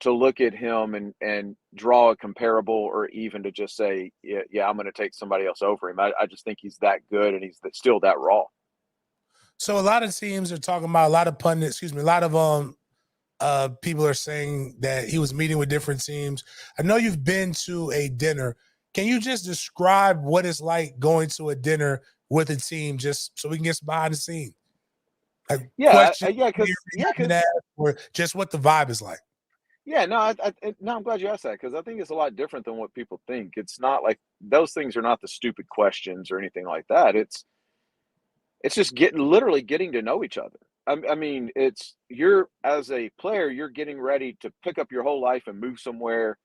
H: to look at him and draw a comparable or even to just say, yeah, I'm going to take somebody else over him. I just think he's that good and he's still that raw.
A: So a lot of teams are talking about, a lot of pundits, a lot of people are saying that he was meeting with different teams. I know you've been to a dinner. Can you just describe what it's like going to a dinner with a team just so we can get some behind the scenes? Like or just what the vibe is like.
H: Yeah, no, I'm glad you asked that because I think it's a lot different than what people think. It's not like those things are not the stupid questions or anything like that. It's just literally getting to know each other. I mean, you're as a player, you're getting ready to pick up your whole life and move somewhere,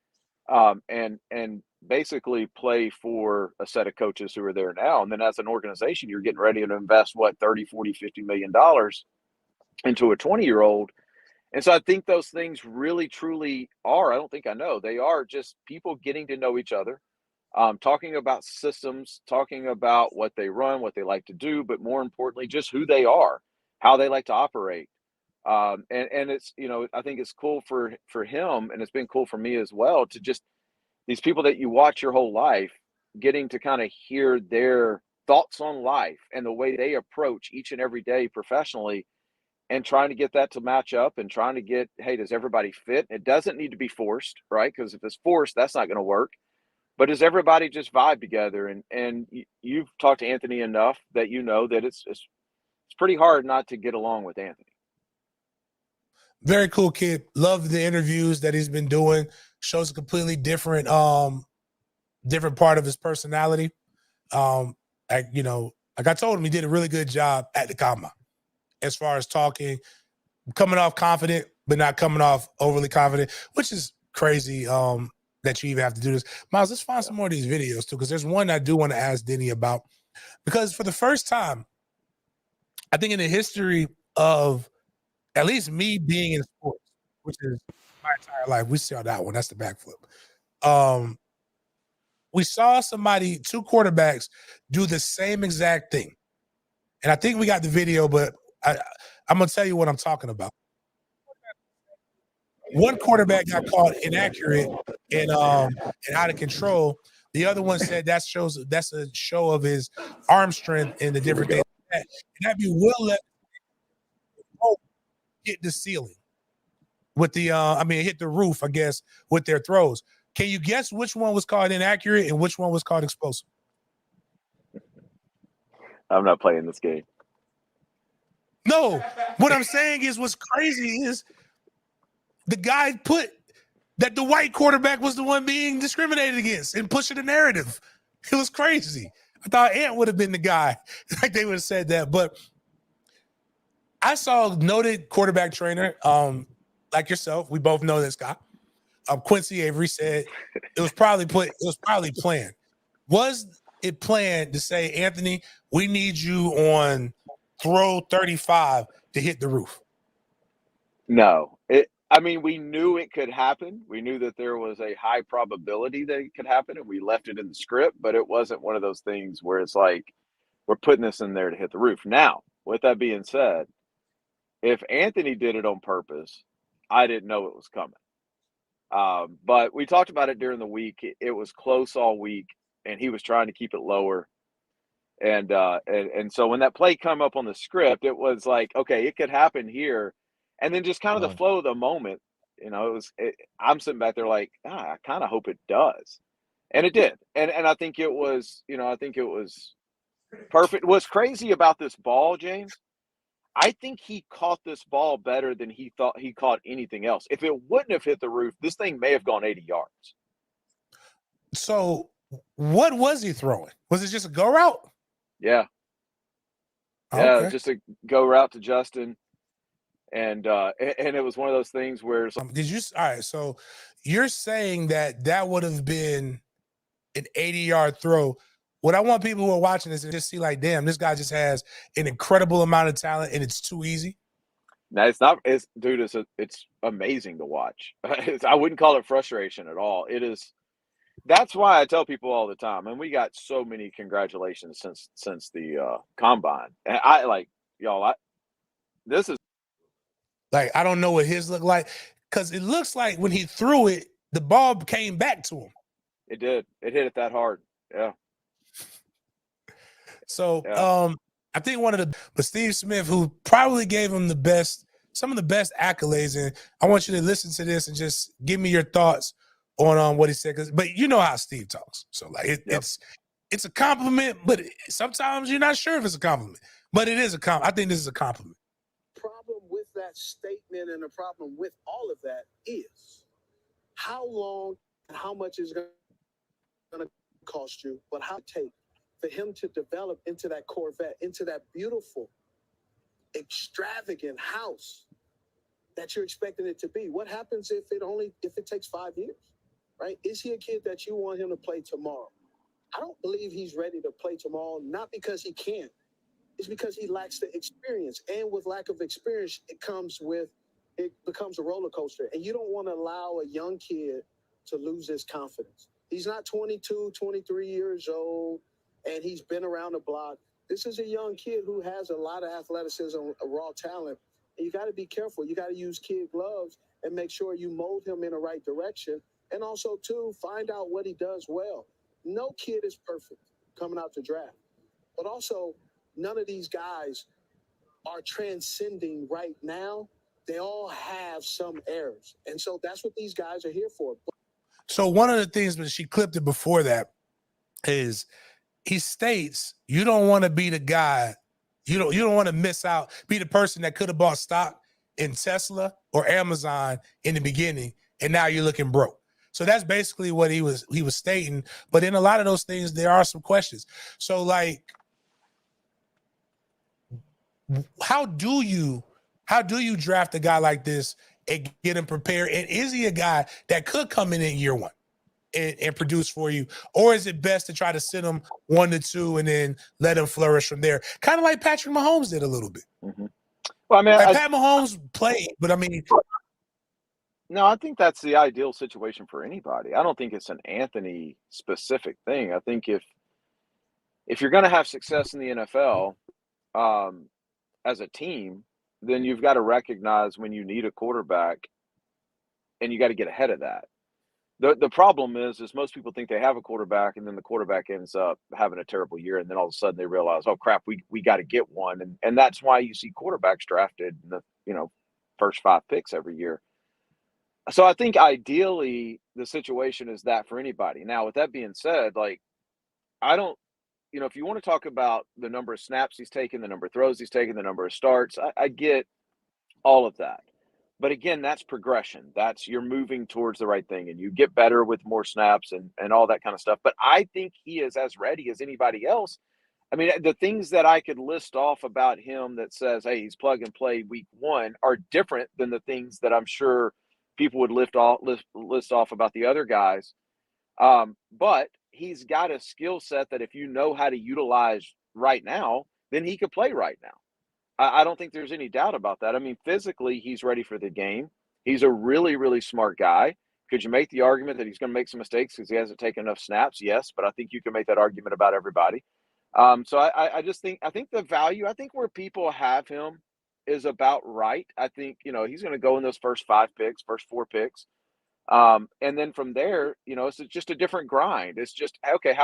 H: and basically play for a set of coaches who are there now. And then as an organization, you're getting ready to invest what, 30, 40, $50 million into a 20-year-old. And so I think those things really, truly are, I don't think I know, they are just people getting to know each other, talking about systems, talking about what they run, what they like to do, but more importantly, just who they are, how they like to operate. And it's, I think it's cool for him, and it's been cool for me as well, to just these people that you watch your whole life, getting to kind of hear their thoughts on life and the way they approach each and every day professionally. and trying to get that to match up and trying to get, hey, does everybody fit? It doesn't need to be forced, right? Because if it's forced, that's not going to work. But does everybody just vibe together? And you've talked to Anthony enough that you know that it's pretty hard not to get along with Anthony.
A: Very cool kid. Love the interviews that he's been doing. Shows a completely different different part of his personality. Like I told him, he did a really good job at the combine as far as talking, coming off confident, but not coming off overly confident, which is crazy that you even have to do this. Miles, let's find some more of these videos too, because there's one I do want to ask Denny about. Because for the first time, I think in the history of at least me being in sports, which is my entire life, we saw that one. That's the backflip. We saw two quarterbacks do the same exact thing. And I think we got the video, but I'm going to tell you what I'm talking about. One quarterback got called inaccurate and out of control. The other one said that's a show of his arm strength and the different things. And that be Will let hit the ceiling with the hit the roof, I guess, with their throws. Can you guess which one was called inaccurate and which one was called explosive?
H: I'm not playing this game.
A: No, what I'm saying is what's crazy is the guy put that the white quarterback was the one being discriminated against and pushing the narrative. It was crazy. I thought Ant would have been the guy. Like they would have said that. But I saw a noted quarterback trainer, like yourself. We both know this guy. Quincy Avery said it was probably planned. Was it planned to say, Anthony, we need you on throw 35 to hit the roof?
H: No. We knew it could happen. We knew that there was a high probability that it could happen, and we left it in the script, but it wasn't one of those things where it's like, we're putting this in there to hit the roof. Now, with that being said, if Anthony did it on purpose, I didn't know it was coming. But we talked about it during the week. It was close all week, and he was trying to keep it lower. And so when that play come up on the script, it was like, okay, it could happen here. And then just kind of the flow of the moment, I'm sitting back there like, I kind of hope it does. And it did. And I think it was, perfect. What's crazy about this ball, James, I think he caught this ball better than he thought he caught anything else. If it wouldn't have hit the roof, this thing may have gone 80 yards.
A: So what was he throwing? Was it just a go route?
H: Yeah.
A: Okay.
H: Just a go route to Justin. And it was one of those things where
A: all right, so you're saying that would have been an 80-yard throw. What I want people who are watching this to just see, like, damn, this guy just has an incredible amount of talent and it's too easy.
H: No, it's not. It's amazing to watch. I wouldn't call it frustration at all. It is. That's why I tell people all the time, and we got so many congratulations since the combine. And this is
A: like, I don't know what his look like, because it looks like when he threw it, the ball came back to him.
H: It did. It hit it that hard. Yeah.
A: So I think but Steve Smith, who probably gave him some of the best accolades, and I want you to listen to this and just give me your thoughts on what he said. But you know how Steve talks. So like it's a compliment, but sometimes you're not sure if it's a compliment. But it is a compliment. I think this is a compliment.
I: Problem with that statement and the problem with all of that is how long and how much is going to cost you, but how it take for him to develop into that Corvette, into that beautiful, extravagant house that you're expecting it to be. What happens if it takes 5 years, right? Is he a kid that you want him to play tomorrow? I don't believe he's ready to play tomorrow, not because he can't. It's because he lacks the experience. And with lack of experience, it becomes a roller coaster. And you don't want to allow a young kid to lose his confidence. He's not 22, 23 years old, and he's been around the block. This is a young kid who has a lot of athleticism, a raw talent. And you got to be careful. You got to use kid gloves and make sure you mold him in the right direction. And also, too, find out what he does well. No kid is perfect coming out to draft. But also, none of these guys are transcending right now, they all have some errors. And so that's what these guys are here for.
A: So one of the things, but she clipped it before that, is he states you don't want to be the guy, you don't want to miss out, be the person that could have bought stock in Tesla or Amazon in the beginning, and now you're looking broke. So that's basically what he was stating. But in a lot of those things, there are some questions. So like, how do you draft a guy like this and get him prepared? And is he a guy that could come in year one and produce for you? Or is it best to try to sit him 1 to 2 and then let him flourish from there? Kind of like Patrick Mahomes did a little bit.
H: Mm-hmm. Well, I mean,
A: like Pat Mahomes played, but I mean,
H: no, I think that's the ideal situation for anybody. I don't think it's an Anthony specific thing. I think if you're going to have success in the NFL as a team, then you've got to recognize when you need a quarterback, and you got to get ahead of that. The problem is most people think they have a quarterback, and then the quarterback ends up having a terrible year, and then all of a sudden they realize, oh crap, we got to get one, and that's why you see quarterbacks drafted in the first 5 picks every year. So I think ideally the situation is that for anybody. Now, with that being said, like, I don't, if you want to talk about the number of snaps he's taken, the number of throws he's taken, the number of starts, I get all of that. But again, that's progression. That's you're moving towards the right thing, and you get better with more snaps and all that kind of stuff. But I think he is as ready as anybody else. I mean, the things that I could list off about him that says, hey, he's plug and play week 1 are different than the things that I'm sure people would list off about the other guys. But he's got a skill set that if you know how to utilize right now, then he could play right now. I don't think there's any doubt about that. I mean, physically, he's ready for the game. He's a really, really smart guy. Could you make the argument that he's going to make some mistakes because he hasn't taken enough snaps? Yes, but I think you can make that argument about everybody. So I just think the value, I think where people have him is about right. I think, he's going to go in those first 4 picks. And then from there, it's just a different grind. It's just, okay,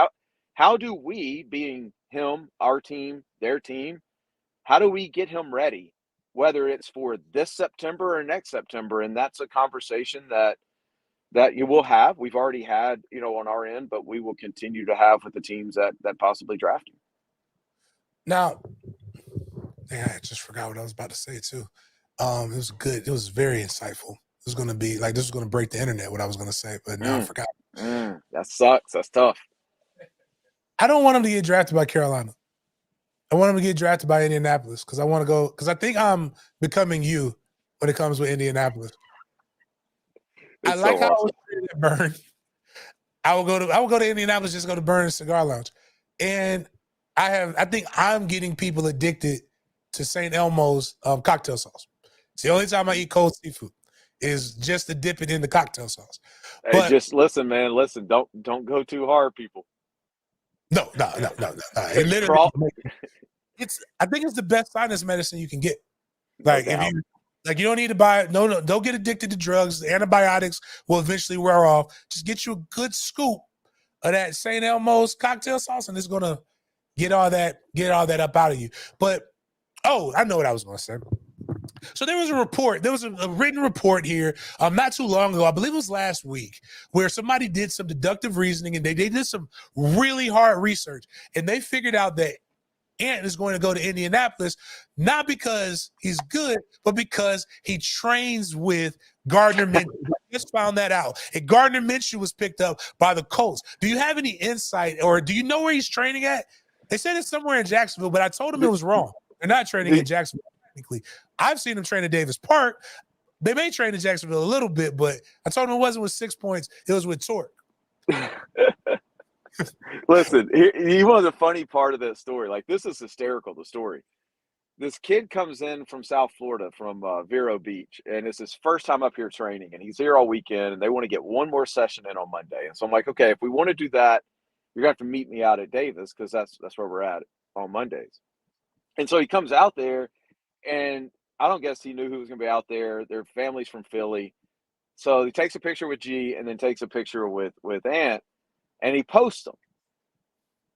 H: how do we, being him, our team, their team, how do we get him ready, whether it's for this September or next September? And that's a conversation that you will have. We've already had, on our end, but we will continue to have with the teams that possibly draft him.
A: Now, I just forgot what I was about to say too. It was good. It was very insightful. It was going to be like, this was going to break the internet, what I was going to say, but now I forgot.
H: That sucks. That's tough.
A: I don't want him to get drafted by Carolina. I want him to get drafted by Indianapolis because I think I'm becoming you when it comes with Indianapolis. I like how I was treated at Burn. I will go to Indianapolis, just go to Burn Cigar Lounge. And I think I'm getting people addicted to St. Elmo's cocktail sauce. It's the only time I eat cold seafood is just to dip it in the cocktail sauce.
H: Hey,
A: but,
H: just listen, man. Listen, don't go too hard, people.
A: No. It literally, I think it's the best sinus medicine you can get. Like you don't need to buy it. No, don't get addicted to drugs. The antibiotics will eventually wear off. Just get you a good scoop of that St. Elmo's cocktail sauce, and it's gonna get all that up out of you. But I know what I was gonna say. So there was a report. There was a written report here not too long ago. I believe it was last week, where somebody did some deductive reasoning and they did some really hard research, and they figured out that Ant is going to go to Indianapolis, not because he's good, but because he trains with Gardner Minshew. I just found that out. And Gardner Minshew was picked up by the Colts. Do you have any insight, or do you know where he's training at? They said it's somewhere in Jacksonville, but I told him it was wrong. They're not training in Jacksonville, technically. I've seen them train at Davis Park. They may train in Jacksonville a little bit, but I told him it wasn't with 6 points. It was with torque.
H: Listen, he was a funny part of that story. Like, this is hysterical, the story. This kid comes in from South Florida, from Vero Beach, and it's his first time up here training, and he's here all weekend, and they want to get one more session in on Monday. And so I'm like, okay, if we want to do that, you're going to have to meet me out at Davis because that's where we're at on Mondays. And so he comes out there, and I don't guess he knew who was going to be out there. Their family's from Philly. So he takes a picture with G and then takes a picture with Ant, and he posts them.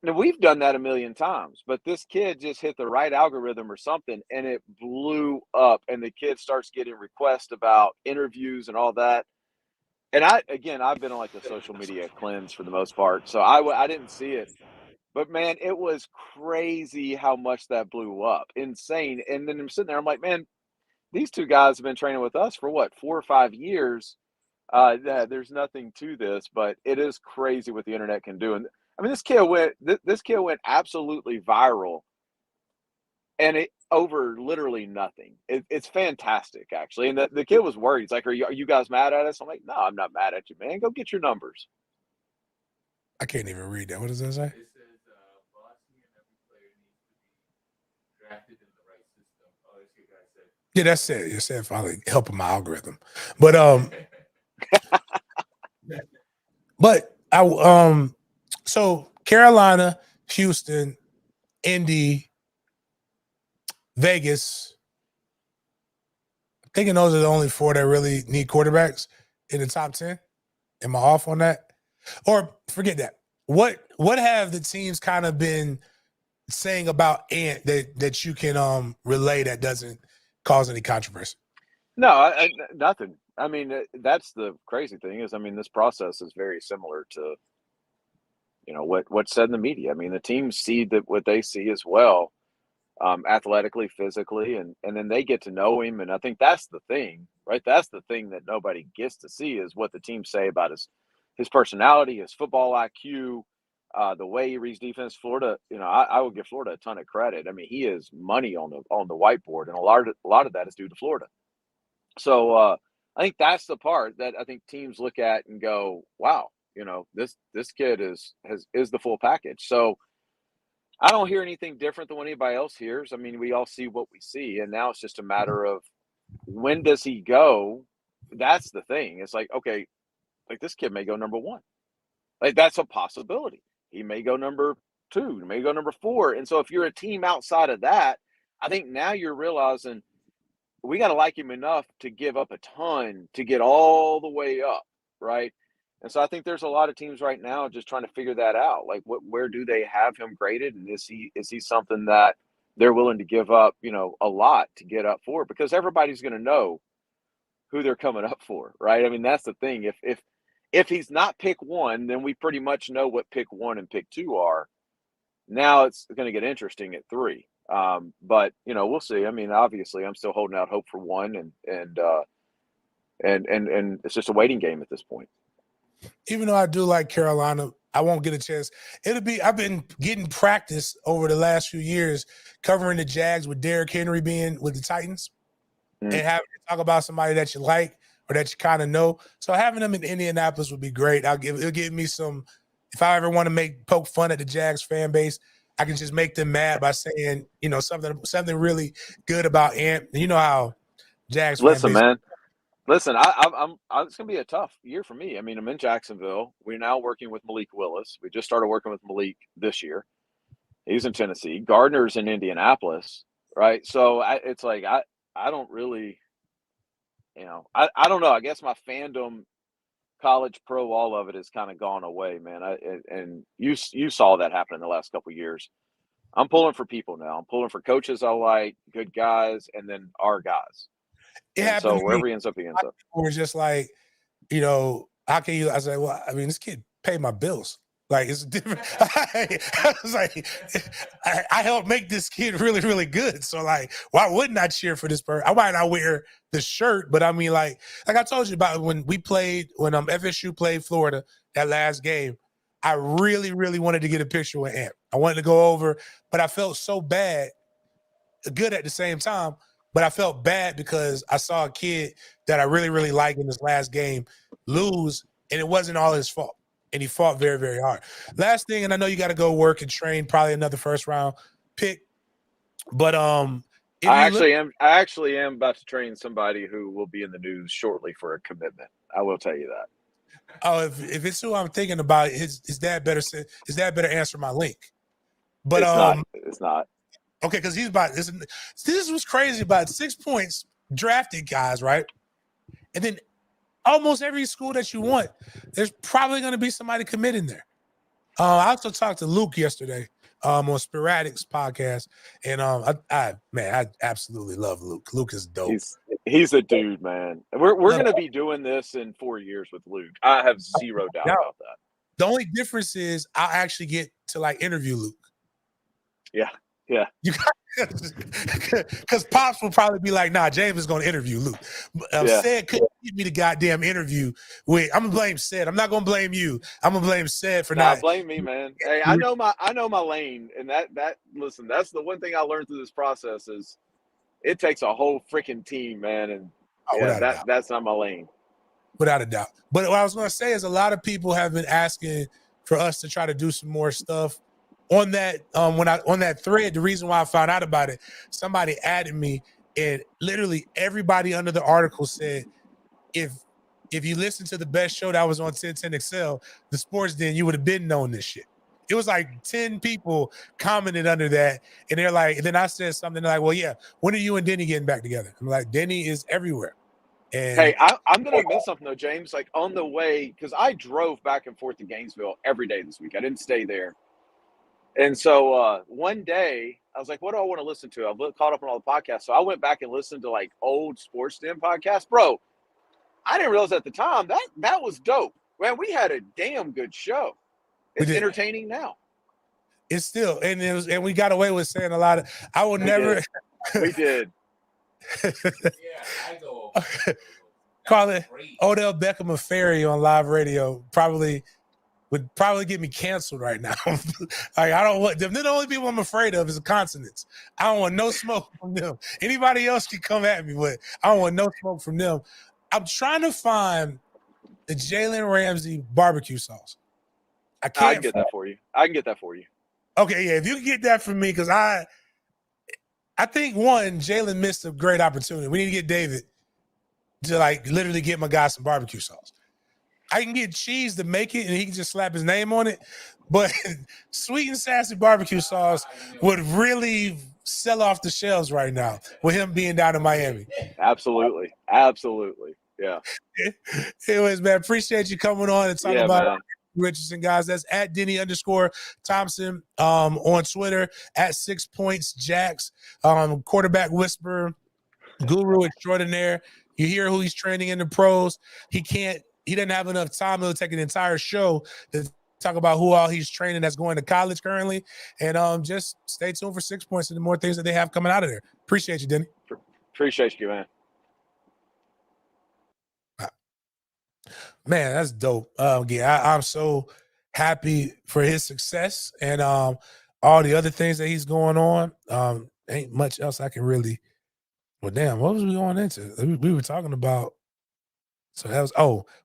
H: Now, we've done that a million times, but this kid just hit the right algorithm or something, and it blew up. And the kid starts getting requests about interviews and all that. And I've been on like the social media cleanse for the most part, so I didn't see it. But man, it was crazy how much that blew up, insane. And then I'm sitting there, I'm like, man, these two guys have been training with us for what, 4 or 5 years. Yeah, there's nothing to this, but it is crazy what the internet can do. And I mean, this kid went absolutely viral, and it over literally nothing. It's fantastic, actually. And the kid was worried. He's like, are you guys mad at us? I'm like, no, I'm not mad at you, man. Go get your numbers.
A: I can't even read that. What does that say?
C: It says bossy and every player needs to be drafted in the right system. Oh, this good guy said.
A: Yeah, that's it. You said finally helping my algorithm. But so Carolina, Houston, Indy, Vegas. I'm thinking those are the only 4 that really need quarterbacks in the top 10. Am I off on that? Or forget that. What have the teams kind of been saying about Ant that you can relay that doesn't cause any controversy?
H: No, nothing. I mean, that's the crazy thing is, I mean, this process is very similar to, what's said in the media. I mean, the teams see that what they see as well, athletically, physically, and then they get to know him. And I think that's the thing, right? That's the thing that nobody gets to see is what the teams say about his personality, his football IQ, the way he reads defense. Florida, I would give Florida a ton of credit. I mean, he is money on the whiteboard, and a lot of that is due to Florida. So I think that's the part that I think teams look at and go, wow, this kid is the full package. So I don't hear anything different than what anybody else hears. I mean, we all see what we see, and now it's just a matter of when does he go? That's the thing. It's like, okay, like this kid may go number 1. Like that's a possibility. He may go number 2, he may go number 4. And so if you're a team outside of that, I think now you're realizing we got to like him enough to give up a ton to get all the way up, right? And so I think there's a lot of teams right now just trying to figure that out. Like, where do they have him graded, and is he something that they're willing to give up, a lot to get up for? Because everybody's going to know who they're coming up for, right? I mean, that's the thing. If he's not pick 1, then we pretty much know what pick 1 and pick 2 are. Now it's going to get interesting at 3. But we'll see. I mean, obviously, I'm still holding out hope for 1, and it's just a waiting game at this point.
A: Even though I do like Carolina, I won't get a chance. I've been getting practice over the last few years covering the Jags with Derrick Henry being with the Titans and having to talk about somebody that you like or that you kind of know. So having them in Indianapolis would be great. It'll give me some, if I ever want to poke fun at the Jags fan base, I can just make them mad by saying, something really good about Ant. You know how Jags fan base.
H: Man. Listen, it's going to be a tough year for me. I mean, I'm in Jacksonville. We're now working with Malik Willis. We just started working with Malik this year. He's in Tennessee. Gardner's in Indianapolis, right? So it's like I don't really, I don't know. I guess my fandom, college, pro, all of it has kind of gone away, man. And you saw that happen in the last couple of years. I'm pulling for people now. I'm pulling for coaches I like, good guys, and then our guys.
A: It happened.
H: So wherever he ends up, he ends up.
A: We're just like, how can you? I was like, well, I mean, this kid paid my bills. Like, it's different. I was like, I helped make this kid really, really good. So, like, why wouldn't I cheer for this person? I might not wear the shirt, but I mean, like I told you about when FSU played Florida, that last game, I really, really wanted to get a picture with Ant. I wanted to go over, but I felt so bad, good at the same time. But I felt bad because I saw a kid that I really, really liked in this last game lose, and it wasn't all his fault. And he fought very, very hard. Last thing, and I know you got to go work and train, probably another first-round pick. But I
H: actually am about to train somebody who will be in the news shortly for a commitment. I will tell you that.
A: Oh, if it's who I'm thinking about, his dad better answer my link. But
H: it's not.
A: Okay, because he's about this was crazy, about 6 points drafted guys, right? And then almost every school that you want, there's probably going to be somebody committing there. I also talked to Luke yesterday on Sporadic's podcast, and I absolutely love Luke. Luke is dope.
H: He's a dude, man. We're
A: Love
H: going to be doing this in 4 years with Luke. I have zero doubt about that.
A: The only difference is I'll actually get to like interview Luke.
H: Yeah. Yeah.
A: Because Pops will probably be like, nah, James is going to interview Luke. Said couldn't give me the goddamn interview. I'm going to blame Said. I'm not going to blame you. I'm going to blame Said for not.
H: Blame me, man. Hey, I know my lane. And listen, that's the one thing I learned through this process is it takes a whole freaking team, man. And that's not my lane.
A: Without a doubt. But what I was going to say is a lot of people have been asking for us to try to do some more stuff on that. On that thread, the reason why I found out about it, somebody added me, and literally everybody under the article said, if you listen to the best show that was on 1010XL, the Sports Den, you would have been known this shit. It was like 10 people commented under that, and they're like, and then I said something like, well, yeah, when are you and Denny getting back together? I'm like, Denny is everywhere. And
H: hey, I'm going to admit something, though, James. Like, on the way, because I drove back and forth to Gainesville every day this week. I didn't stay there. And so one day, I was like, what do I want to listen to? I've caught up on all the podcasts. So I went back and listened to, like, old Sports Den podcasts. Bro, I didn't realize at the time that was dope. Man, we had a damn good show. It's entertaining now.
A: It's still, and we got away with saying a lot of, I will never.
H: We did.
C: Yeah, I go.
A: Call it Odell Beckham a fairy on live radio. Would probably get me canceled right now. Like, I don't want them. They're the only people I'm afraid of is the consonants. I don't want no smoke from them. Anybody else can come at me, but I don't want no smoke from them. I'm trying to find the Jalen Ramsey barbecue sauce. I can
H: get that for you. I can get that for you.
A: Okay, yeah, if you can get that from me, because I think Jalen missed a great opportunity. We need to get David to like literally get my guy some barbecue sauce. I can get cheese to make it, and he can just slap his name on it. But sweet and sassy barbecue sauce would really sell off the shelves right now with him being down in Miami.
H: Absolutely. Yeah.
A: Anyways, man, appreciate you coming on and talking about
H: man.
A: Richardson, guys. That's at Denny_Thompson on Twitter, at 6 Points Jacks, quarterback whisperer, guru extraordinaire. You hear who he's training in the pros. He doesn't have enough time to take an entire show to talk about who all he's training that's going to college currently. And just stay tuned for 6 Points and the more things that they have coming out of there. Appreciate you, Denny.
H: Appreciate you, man.
A: Man, that's dope. I'm so happy for his success and all the other things that he's going on. Ain't much else I can really. Well, damn, what was we going into? We were talking about. So that was.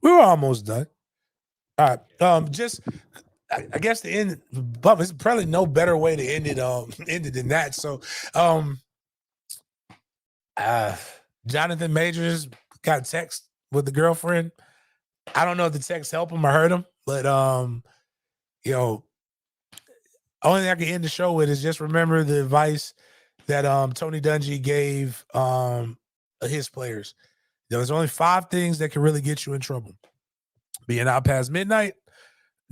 A: We were almost done. All right. I guess the end. But there's probably no better way to end it. Ended than that. So, Jonathan Majors got a text with the girlfriend. I don't know if the text helped him or hurt him, but only thing I can end the show with is just remember the advice that Tony Dungy gave his players. There's only 5 things that can really get you in trouble: being out past midnight,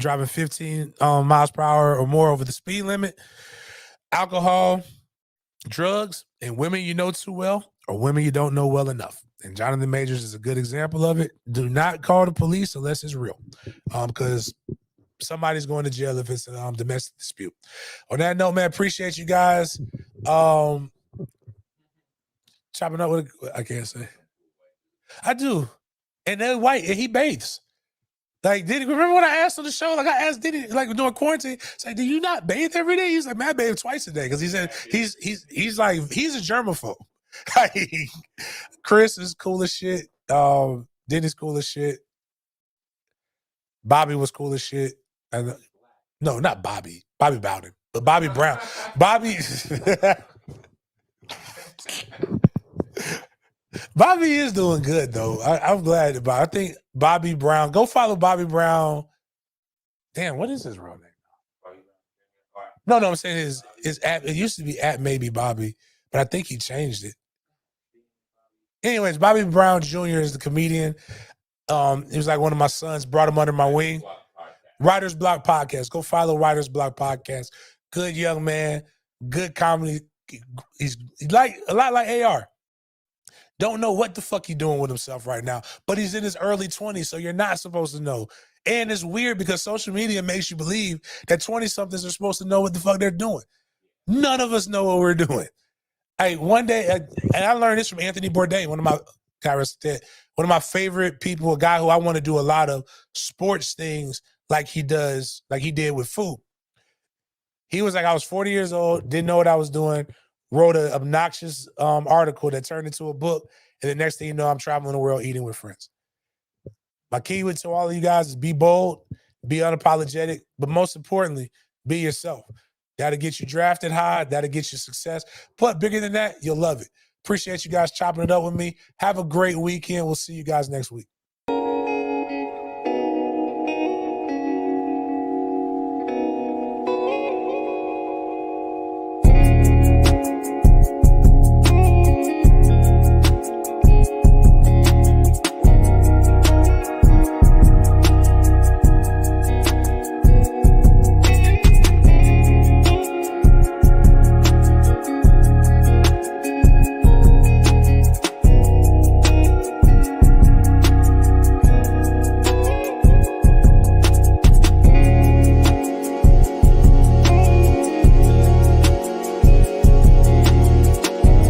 A: driving 15 miles per hour or more over the speed limit, alcohol, drugs, and women you know too well or women you don't know well enough. And Jonathan Majors is a good example of it. Do not call the police unless it's real, because somebody's going to jail if it's a domestic dispute. On that note, man, appreciate you guys. Chopping up with I can't say. I do. And they're white, and he bathes. Like, remember when I asked on the show? Like, I asked Diddy, like, during quarantine, say, do you not bathe every day? He's like, man, I bathe twice a day. Because he said he's like, he's a germaphobe. Chris is cool as shit. Denny's cool as shit. Bobby was cool as shit. No, not Bobby. Bobby Bowden. But Bobby Brown. Bobby is doing good, though. I'm glad about it. I think Bobby Brown. Go follow Bobby Brown. Damn, what is his real name? No, I'm saying his app. It used to be at maybe Bobby, but I think he changed it. Anyways, Bobby Brown Jr. is the comedian. He was like one of my sons, brought him under my wing. Writer's Block Podcast. Go follow Writer's Block Podcast. Good young man, good comedy. He's like a lot like AR. Don't know what the fuck he's doing with himself right now, but he's in his early 20s, so you're not supposed to know. And it's weird because social media makes you believe that 20-somethings are supposed to know what the fuck they're doing. None of us know what we're doing. Hey, one day, and I learned this from Anthony Bourdain, one of my favorite people, a guy who I want to do a lot of sports things like he did with food. He was like, I was 40 years old, didn't know what I was doing, wrote an obnoxious article that turned into a book, and the next thing you know, I'm traveling the world eating with friends. My key to all of you guys is be bold, be unapologetic, but most importantly, be yourself. That'll get you drafted high, that'll get you success. But bigger than that, you'll love it. Appreciate you guys chopping it up with me. Have a great weekend. We'll see you guys next week.